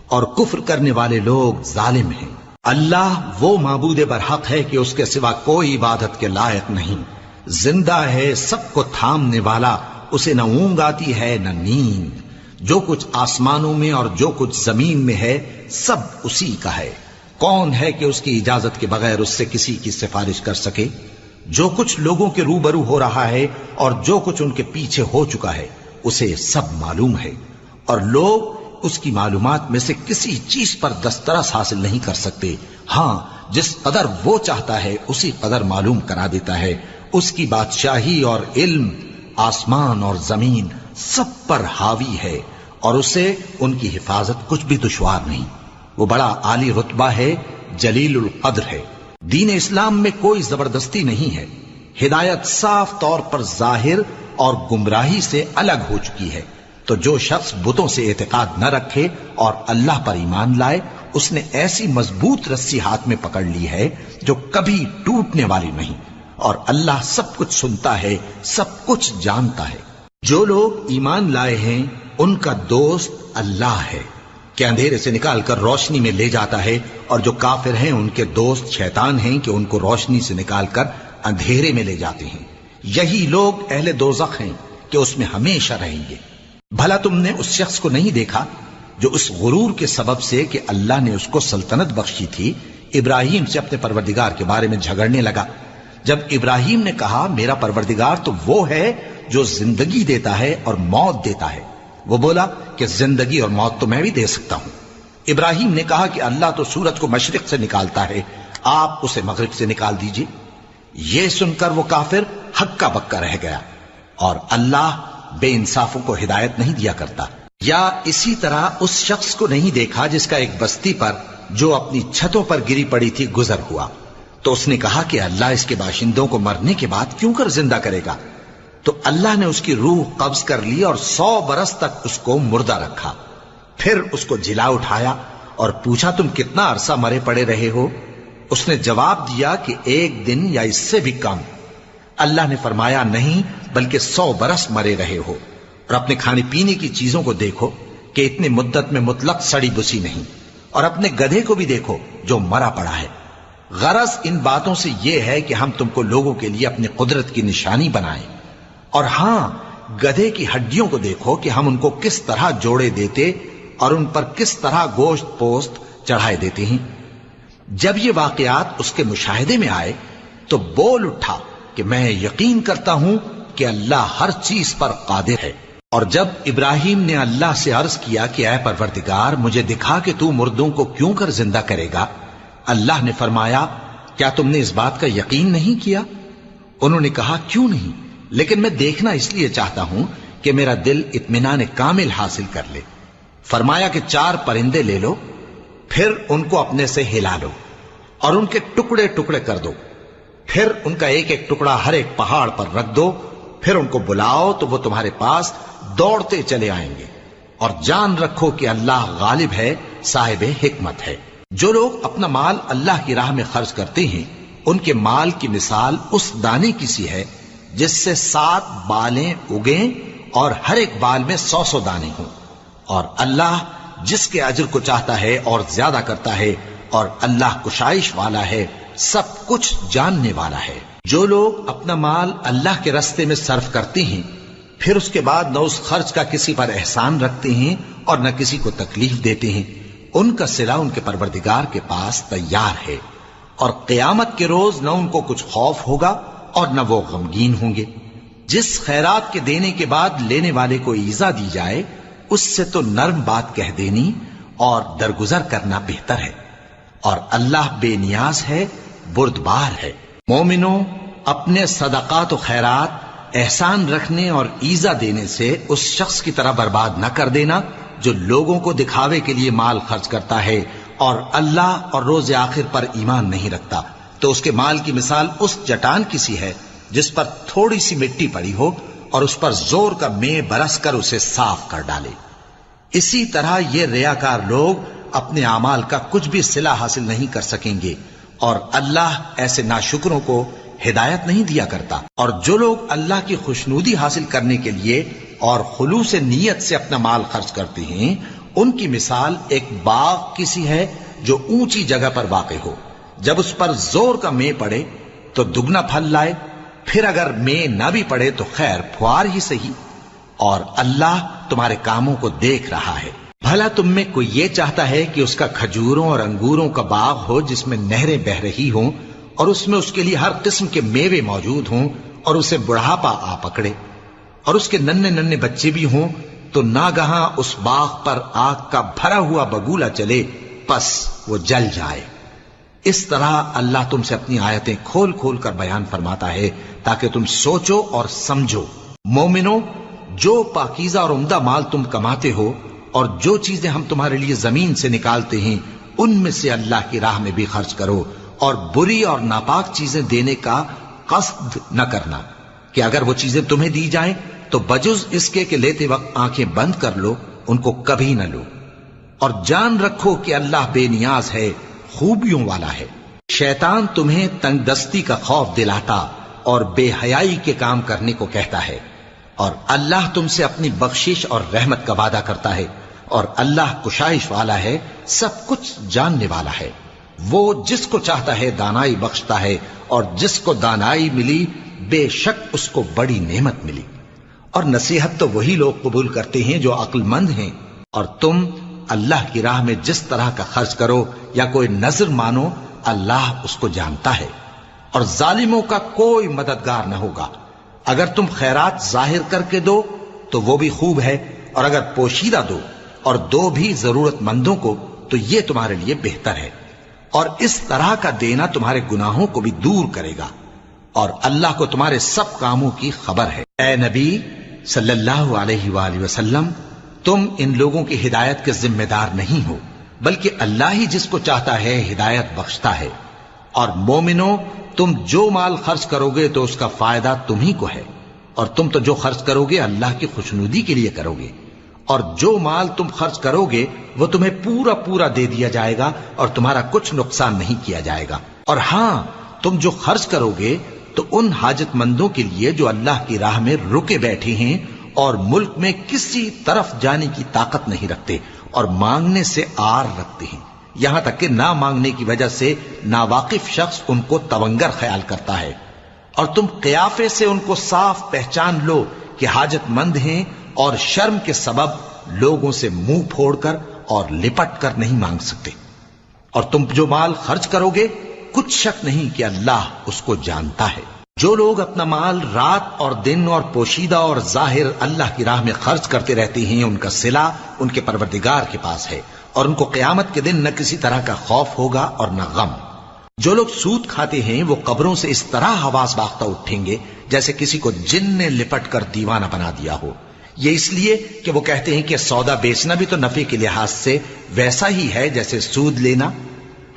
اور کفر کرنے والے لوگ ظالم ہیں۔ اللہ وہ معبود برحق ہے کہ اس کے سوا کوئی عبادت کے لائق نہیں، زندہ ہے، سب کو تھامنے والا، اسے نہ اونگ آتی ہے نہ نیند۔ جو کچھ آسمانوں میں اور جو کچھ زمین میں ہے سب اسی کا ہے۔ کون ہے کہ اس کی اجازت کے بغیر اس سے کسی کی سفارش کر سکے؟ جو کچھ لوگوں کے روبرو ہو رہا ہے اور جو کچھ ان کے پیچھے ہو چکا ہے اسے سب معلوم ہے، اور لوگ اس کی معلومات میں سے کسی چیز پر دسترس حاصل نہیں کر سکتے۔ ہاں جس قدر وہ چاہتا ہے اسی قدر معلوم کرا دیتا ہے۔ اس کی بادشاہی اور علم آسمان اور زمین سب پر حاوی ہے، اور اسے ان کی حفاظت کچھ بھی دشوار نہیں۔ وہ بڑا عالی رتبہ ہے، جلیل القدر ہے۔ دین اسلام میں کوئی زبردستی نہیں ہے، ہدایت صاف طور پر ظاہر اور گمراہی سے الگ ہو چکی ہے۔ تو جو شخص بتوں سے اعتقاد نہ رکھے اور اللہ پر ایمان لائے، اس نے ایسی مضبوط رسی ہاتھ میں پکڑ لی ہے جو کبھی ٹوٹنے والی نہیں، اور اللہ سب کچھ سنتا ہے، سب کچھ جانتا ہے۔ جو لوگ ایمان لائے ہیں ان کا دوست اللہ ہے کہ اندھیرے سے نکال کر روشنی میں لے جاتا ہے، اور جو کافر ہیں ان کے دوست شیطان ہیں کہ ان کو روشنی سے نکال کر اندھیرے میں لے جاتے ہیں۔ یہی لوگ اہل دوزخ ہیں کہ اس میں ہمیشہ رہیں گے۔ بھلا تم نے اس شخص کو نہیں دیکھا جو اس غرور کے سبب سے کہ اللہ نے اس کو سلطنت بخشی تھی ابراہیم سے اپنے پروردگار کے بارے میں جھگڑنے لگا؟ جب ابراہیم نے کہا میرا پروردگار تو وہ ہے جو زندگی دیتا ہے اور موت دیتا ہے، وہ بولا کہ زندگی اور موت تو میں بھی دے سکتا ہوں۔ ابراہیم نے کہا کہ اللہ تو سورج کو مشرق سے نکالتا ہے، آپ اسے مغرب سے نکال دیجئے۔ یہ سن کر وہ کافر ہکا بکا رہ گیا، اور اللہ بے انصافوں کو ہدایت نہیں دیا کرتا۔ یا اسی طرح اس شخص کو نہیں دیکھا جس کا ایک بستی پر جو اپنی چھتوں پر گری پڑی تھی گزر ہوا، تو اس نے کہا کہ اللہ اس کے باشندوں کو مرنے کے بعد کیوں کر زندہ کرے گا؟ تو اللہ نے اس کی روح قبض کر لی اور 100 برس تک اس کو مردہ رکھا، پھر اس کو جلا اٹھایا اور پوچھا تم کتنا عرصہ مرے پڑے رہے ہو؟ اس نے جواب دیا کہ 1 دن یا اس سے بھی کم۔ اللہ نے فرمایا نہیں بلکہ 100 برس مرے رہے ہو، اور اپنے کھانے پینے کی چیزوں کو دیکھو کہ اتنی مدت میں مطلق سڑی بسی نہیں، اور اپنے گدھے کو بھی دیکھو جو مرا پڑا ہے۔ غرض ان باتوں سے یہ ہے کہ ہم تم کو لوگوں کے لیے اپنی قدرت کی نشانی بنائیں، اور ہاں گدھے کی ہڈیوں کو دیکھو کہ ہم ان کو کس طرح جوڑے دیتے اور ان پر کس طرح گوشت پوست چڑھائے دیتے ہیں۔ جب یہ واقعات اس کے مشاہدے میں آئے تو بول اٹھا کہ میں یقین کرتا ہوں کہ اللہ ہر چیز پر قادر ہے۔ اور جب ابراہیم نے اللہ سے عرض کیا کہ اے پروردگار مجھے دکھا کہ تو مردوں کو کیوں کر زندہ کرے گا، اللہ نے فرمایا کیا تم نے اس بات کا یقین نہیں کیا؟ انہوں نے کہا کیوں نہیں، لیکن میں دیکھنا اس لیے چاہتا ہوں کہ میرا دل اطمینان کامل حاصل کر لے۔ فرمایا کہ 4 پرندے لے لو، پھر ان کو اپنے سے ہلا لو اور ان کے ٹکڑے ٹکڑے کر دو، پھر ان کا ایک ایک ٹکڑا ہر ایک پہاڑ پر رکھ دو، پھر ان کو بلاؤ تو وہ تمہارے پاس دوڑتے چلے آئیں گے، اور جان رکھو کہ اللہ غالب ہے، صاحب حکمت ہے۔ جو لوگ اپنا مال اللہ کی راہ میں خرچ کرتے ہیں ان کے مال کی مثال اس دانے کی سی ہے جس سے 7 بالیں اگیں اور ہر ایک بال میں 100 دانے ہوں، اور اللہ جس کے اجر کو چاہتا ہے اور زیادہ کرتا ہے، اور اللہ کشائش والا ہے، سب کچھ جاننے والا ہے۔ جو لوگ اپنا مال اللہ کے راستے میں صرف کرتے ہیں پھر اس کے بعد نہ اس خرچ کا کسی پر احسان رکھتے ہیں اور نہ کسی کو تکلیف دیتے ہیں، ان کا صلہ ان کے پروردگار کے پاس تیار ہے، اور قیامت کے روز نہ ان کو کچھ خوف ہوگا اور نہ وہ غمگین ہوں گے۔ جس خیرات کے دینے کے بعد لینے والے کو ایذا دی جائے اس سے تو نرم بات کہہ دینی اور درگزر کرنا بہتر ہے، اور اللہ بے نیاز ہے، بردبار ہے۔ مومنوں، اپنے صدقات و خیرات احسان رکھنے اور ایذا دینے سے اس شخص کی طرح برباد نہ کر دینا جو لوگوں کو دکھاوے کے لیے مال خرچ کرتا ہے اور اللہ اور روز آخر پر ایمان نہیں رکھتا، تو اس کے مال کی مثال اس چٹان کی سی ہے جس پر تھوڑی سی مٹی پڑی ہو اور اس پر زور کا مے برس کر اسے صاف کر ڈالے۔ اسی طرح یہ ریاکار لوگ اپنے اعمال کا کچھ بھی صلہ حاصل نہیں کر سکیں گے، اور اللہ ایسے ناشکروں کو ہدایت نہیں دیا کرتا۔ اور جو لوگ اللہ کی خوشنودی حاصل کرنے کے لیے اور خلوص نیت سے اپنا مال خرچ کرتے ہیں ان کی مثال ایک باغ کی سی ہے جو اونچی جگہ پر واقع ہو، جب اس پر زور کا مے پڑے تو دگنا پھل لائے، پھر اگر مے نہ بھی پڑے تو خیر پھوار ہی صحیح، اور اللہ تمہارے کاموں کو دیکھ رہا ہے۔ بھلا تم میں کوئی یہ چاہتا ہے کہ اس کا کھجوروں اور انگوروں کا باغ ہو جس میں نہریں بہ رہی ہوں اور اس میں اس کے لیے ہر قسم کے میوے موجود ہوں، اور اسے بڑھاپا آ پکڑے اور اس کے ننھے ننھے بچے بھی ہوں، تو ناگہاں اس باغ پر آگ کا بھرا ہوا بگولا چلے، پس وہ جل جائے۔ اس طرح اللہ تم سے اپنی آیتیں کھول کھول کر بیان فرماتا ہے تاکہ تم سوچو اور سمجھو۔ مومنو، جو پاکیزہ اور عمدہ مال تم کماتے ہو اور جو چیزیں ہم تمہارے لیے زمین سے نکالتے ہیں ان میں سے اللہ کی راہ میں بھی خرچ کرو، اور بری اور ناپاک چیزیں دینے کا قصد نہ کرنا کہ اگر وہ چیزیں تمہیں دی جائیں تو بجز اس کے کہ لیتے وقت آنکھیں بند کر لو، ان کو کبھی نہ لو، اور جان رکھو کہ اللہ بے نیاز ہے، خوبیوں والا ہے۔ شیطان تمہیں تنگ دستی کا خوف دلاتا اور بے حیائی کے کام کرنے کو کہتا ہے، اور اللہ تم سے اپنی بخشش اور رحمت کا وعدہ کرتا ہے، اور اللہ کشائش والا ہے، سب کچھ جاننے والا ہے۔ وہ جس کو چاہتا ہے دانائی بخشتا ہے، اور جس کو دانائی ملی بے شک اس کو بڑی نعمت ملی۔ اور نصیحت تو وہی لوگ قبول کرتے ہیں جو عقل مند ہیں، اور تم اللہ کی راہ میں جس طرح کا خرچ کرو یا کوئی نظر مانو اللہ اس کو جانتا ہے، اور ظالموں کا کوئی مددگار نہ ہوگا۔ اگر تم خیرات ظاہر کر کے دو تو وہ بھی خوب ہے، اور اگر پوشیدہ دو اور دو بھی ضرورت مندوں کو تو یہ تمہارے لیے بہتر ہے، اور اس طرح کا دینا تمہارے گناہوں کو بھی دور کرے گا، اور اللہ کو تمہارے سب کاموں کی خبر ہے۔ اے نبی صلی اللہ علیہ وآلہ وسلم، تم ان لوگوں کی ہدایت کے ذمہ دار نہیں ہو، بلکہ اللہ ہی جس کو چاہتا ہے ہدایت بخشتا ہے۔ اور مومنو، تم جو مال خرچ کرو گے تو اس کا فائدہ تمہیں کو ہے، اور تم تو جو خرچ کرو گے اللہ کی خوشنودی کے لیے کرو گے، اور جو مال تم خرچ کرو گے وہ تمہیں پورا پورا دے دیا جائے گا اور تمہارا کچھ نقصان نہیں کیا جائے گا۔ اور ہاں، تم جو خرچ کرو گے تو ان حاجت مندوں کے لیے جو اللہ کی راہ میں رکے بیٹھے ہیں اور ملک میں کسی طرف جانے کی طاقت نہیں رکھتے اور مانگنے سے آر رکھتے ہیں، یہاں تک کہ نہ مانگنے کی وجہ سے ناواقف شخص ان کو تونگر خیال کرتا ہے، اور تم قیافے سے ان کو صاف پہچان لو کہ حاجت مند ہیں، اور شرم کے سبب لوگوں سے منہ پھوڑ کر اور لپٹ کر نہیں مانگ سکتے۔ اور تم جو مال خرچ کرو گے کچھ شک نہیں کہ اللہ اس کو جانتا ہے۔ جو لوگ اپنا مال رات اور دن اور پوشیدہ اور ظاہر اللہ کی راہ میں خرچ کرتے رہتے ہیں، ان کا صلہ ان کے پروردگار کے پاس ہے، اور ان کو قیامت کے دن نہ کسی طرح کا خوف ہوگا اور نہ غم۔ جو لوگ سود کھاتے ہیں وہ قبروں سے اس طرح حواس باختہ اٹھیں گے جیسے کسی کو جن نے لپٹ کر دیوانہ بنا دیا ہو، یہ اس لیے کہ وہ کہتے ہیں کہ سودا بیچنا بھی تو نفع کے لحاظ سے ویسا ہی ہے جیسے سود لینا،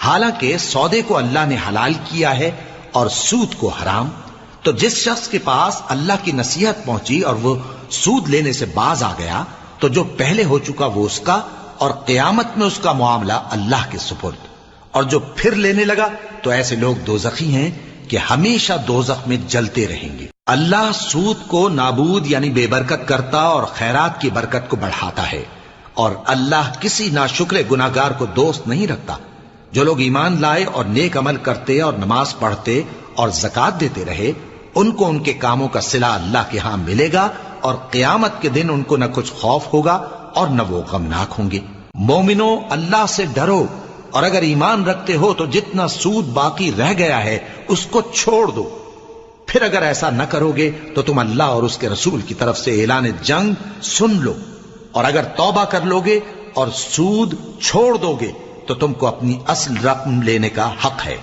حالانکہ سودے کو اللہ نے حلال کیا ہے اور سود کو حرام۔ تو جس شخص کے پاس اللہ کی نصیحت پہنچی اور وہ سود لینے سے باز آ گیا تو جو پہلے ہو چکا وہ اس کا، اور قیامت میں اس کا معاملہ اللہ کے سپرد۔ اور جو پھر لینے لگا تو ایسے لوگ دوزخی ہیں کہ ہمیشہ دوزخ میں جلتے رہیں گے۔ اللہ سود کو نابود یعنی بے برکت کرتا اور خیرات کی برکت کو بڑھاتا ہے، اور اللہ کسی ناشکر گناہگار کو دوست نہیں رکھتا۔ جو لوگ ایمان لائے اور نیک عمل کرتے اور نماز پڑھتے اور زکوٰۃ دیتے رہے، ان کو ان کے کاموں کا صلہ اللہ کے ہاں ملے گا، اور قیامت کے دن ان کو نہ کچھ خوف ہوگا اور نہ وہ غمناک ہوں گے۔ مومنو، اللہ سے ڈرو، اور اگر ایمان رکھتے ہو تو جتنا سود باقی رہ گیا ہے اس کو چھوڑ دو۔ پھر اگر ایسا نہ کرو گے تو تم اللہ اور اس کے رسول کی طرف سے اعلان جنگ سن لو، اور اگر توبہ کر لو گے اور سود چھوڑ دو گے تو تم کو اپنی اصل رقم لینے کا حق ہے،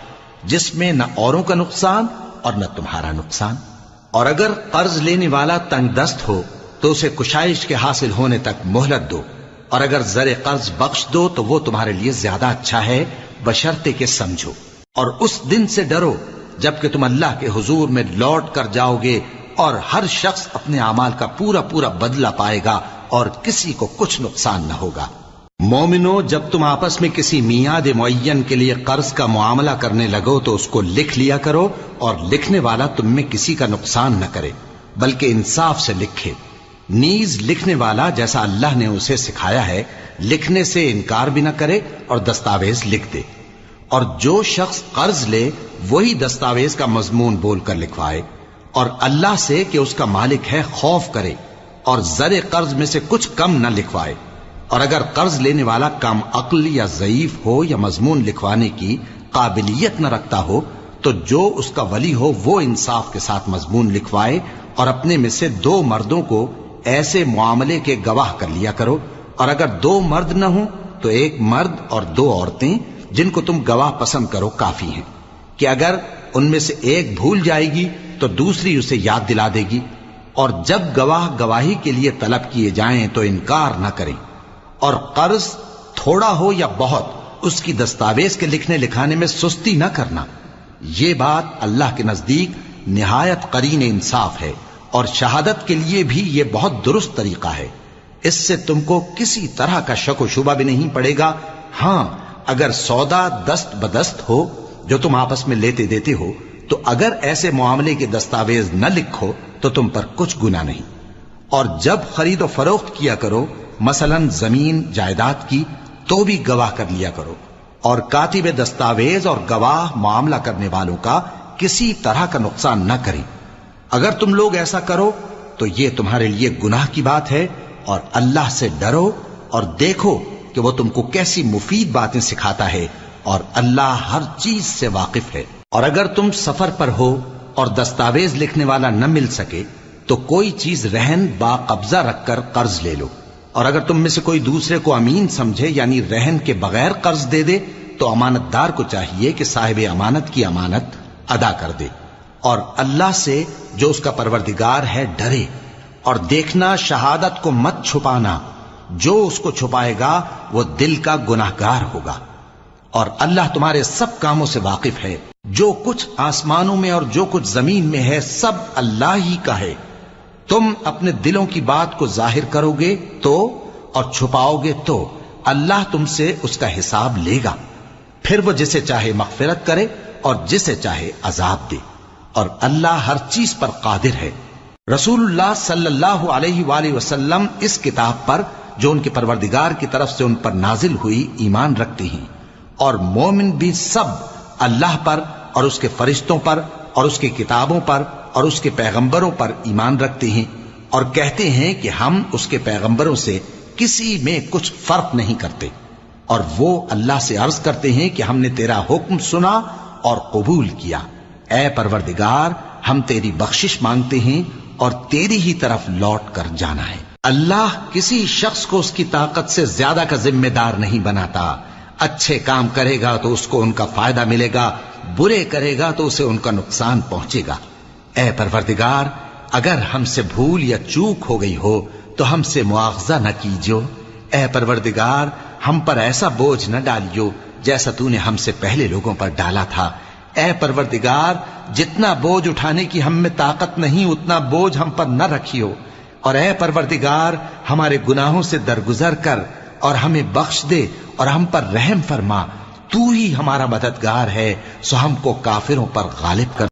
جس میں نہ اوروں کا نقصان اور نہ تمہارا نقصان۔ اور اگر قرض لینے والا تنگ دست ہو تو اسے کشائش کے حاصل ہونے تک مہلت دو، اور اگر زر قرض بخش دو تو وہ تمہارے لیے زیادہ اچھا ہے، بشرطے کہ سمجھو۔ اور اس دن سے ڈرو جبکہ تم اللہ کے حضور میں لوٹ کر جاؤ گے، اور ہر شخص اپنے اعمال کا پورا پورا بدلہ پائے گا اور کسی کو کچھ نقصان نہ ہوگا۔ مومنو، جب تم آپس میں کسی میعاد معین کے لیے قرض کا معاملہ کرنے لگو تو اس کو لکھ لیا کرو، اور لکھنے والا تم میں کسی کا نقصان نہ کرے بلکہ انصاف سے لکھے۔ نیز لکھنے والا جیسا اللہ نے اسے سکھایا ہے لکھنے سے انکار بھی نہ کرے اور دستاویز لکھ دے، اور جو شخص قرض لے وہی دستاویز کا مضمون بول کر لکھوائے، اور اللہ سے کہ اس کا مالک ہے خوف کرے، اور زر قرض میں سے کچھ کم نہ لکھوائے۔ اور اگر قرض لینے والا کم عقل یا ضعیف ہو یا مضمون لکھوانے کی قابلیت نہ رکھتا ہو تو جو اس کا ولی ہو وہ انصاف کے ساتھ مضمون لکھوائے، اور اپنے میں سے 2 مردوں کو ایسے معاملے کے گواہ کر لیا کرو، اور اگر 2 مرد نہ ہوں تو 1 مرد اور 2 عورتیں جن کو تم گواہ پسند کرو کافی ہیں، کہ اگر ان میں سے ایک بھول جائے گی تو دوسری اسے یاد دلا دے گی، اور جب گواہ گواہی کے لیے طلب کیے جائیں تو انکار نہ کریں۔ اور قرض تھوڑا ہو یا بہت اس کی دستاویز کے لکھنے لکھانے میں سستی نہ کرنا، یہ بات اللہ کے نزدیک نہایت قرین انصاف ہے، اور شہادت کے لیے بھی یہ بہت درست طریقہ ہے۔ اس سے تم کو کسی طرح کا شک و شبہ بھی نہیں پڑے گا۔ ہاں، اگر سودا دست بدست ہو جو تم آپس میں لیتے دیتے ہو تو اگر ایسے معاملے کے دستاویز نہ لکھو تو تم پر کچھ گناہ نہیں۔ اور جب خرید و فروخت کیا کرو، مثلا زمین جائیداد کی، تو بھی گواہ کر لیا کرو، اور کاتب دستاویز اور گواہ معاملہ کرنے والوں کا کسی طرح کا نقصان نہ کریں۔ اگر تم لوگ ایسا کرو تو یہ تمہارے لیے گناہ کی بات ہے، اور اللہ سے ڈرو اور دیکھو کہ وہ تم کو کیسی مفید باتیں سکھاتا ہے، اور اللہ ہر چیز سے واقف ہے۔ اور اگر تم سفر پر ہو اور دستاویز لکھنے والا نہ مل سکے تو کوئی چیز رہن با قبضہ رکھ کر قرض لے لو، اور اگر تم میں سے کوئی دوسرے کو امین سمجھے یعنی رہن کے بغیر قرض دے دے تو امانت دار کو چاہیے کہ صاحب امانت کی امانت ادا کر دے، اور اللہ سے جو اس کا پروردگار ہے ڈرے، اور دیکھنا شہادت کو مت چھپانا، جو اس کو چھپائے گا وہ دل کا گناہگار ہوگا، اور اللہ تمہارے سب کاموں سے واقف ہے، جو کچھ آسمانوں میں اور جو کچھ زمین میں ہے سب اللہ ہی کا ہے۔ تم اپنے دلوں کی بات کو ظاہر کرو گے تو اور چھپاؤ گے تو اللہ تم سے اس کا حساب لے گا، پھر وہ جسے چاہے مغفرت کرے اور جسے چاہے عذاب دے، اور اللہ ہر چیز پر قادر ہے۔ رسول اللہ صلی اللہ علیہ وآلہ وسلم اس کتاب پر جو ان کے پروردگار کی طرف سے ان پر نازل ہوئی ایمان رکھتے ہیں، اور مومن بھی سب اللہ پر اور اس کے فرشتوں پر اور اس کی کتابوں پر اور اس کے پیغمبروں پر ایمان رکھتے ہیں، اور کہتے ہیں کہ ہم اس کے پیغمبروں سے کسی میں کچھ فرق نہیں کرتے، اور وہ اللہ سے عرض کرتے ہیں کہ ہم نے تیرا حکم سنا اور قبول کیا، اے پروردگار ہم تیری بخشش مانگتے ہیں اور تیری ہی طرف لوٹ کر جانا ہے۔ اللہ کسی شخص کو اس کی طاقت سے زیادہ کا ذمہ دار نہیں بناتا، اچھے کام کرے گا تو اس کو ان کا فائدہ ملے گا، برے کرے گا تو اسے ان کا نقصان پہنچے گا۔ اے پروردگار اگر ہم سے بھول یا چوک ہو گئی ہو تو ہم سے مواخذہ نہ کیجو، اے پروردگار ہم پر ایسا بوجھ نہ ڈالیو جیسا تو نے ہم سے پہلے لوگوں پر ڈالا تھا، اے پروردگار جتنا بوجھ اٹھانے کی ہم میں طاقت نہیں اتنا بوجھ ہم پر نہ رکھیو، اور اے پروردگار ہمارے گناہوں سے درگزر کر اور ہمیں بخش دے اور ہم پر رحم فرما، تو ہی ہمارا مددگار ہے، سو ہم کو کافروں پر غالب کر۔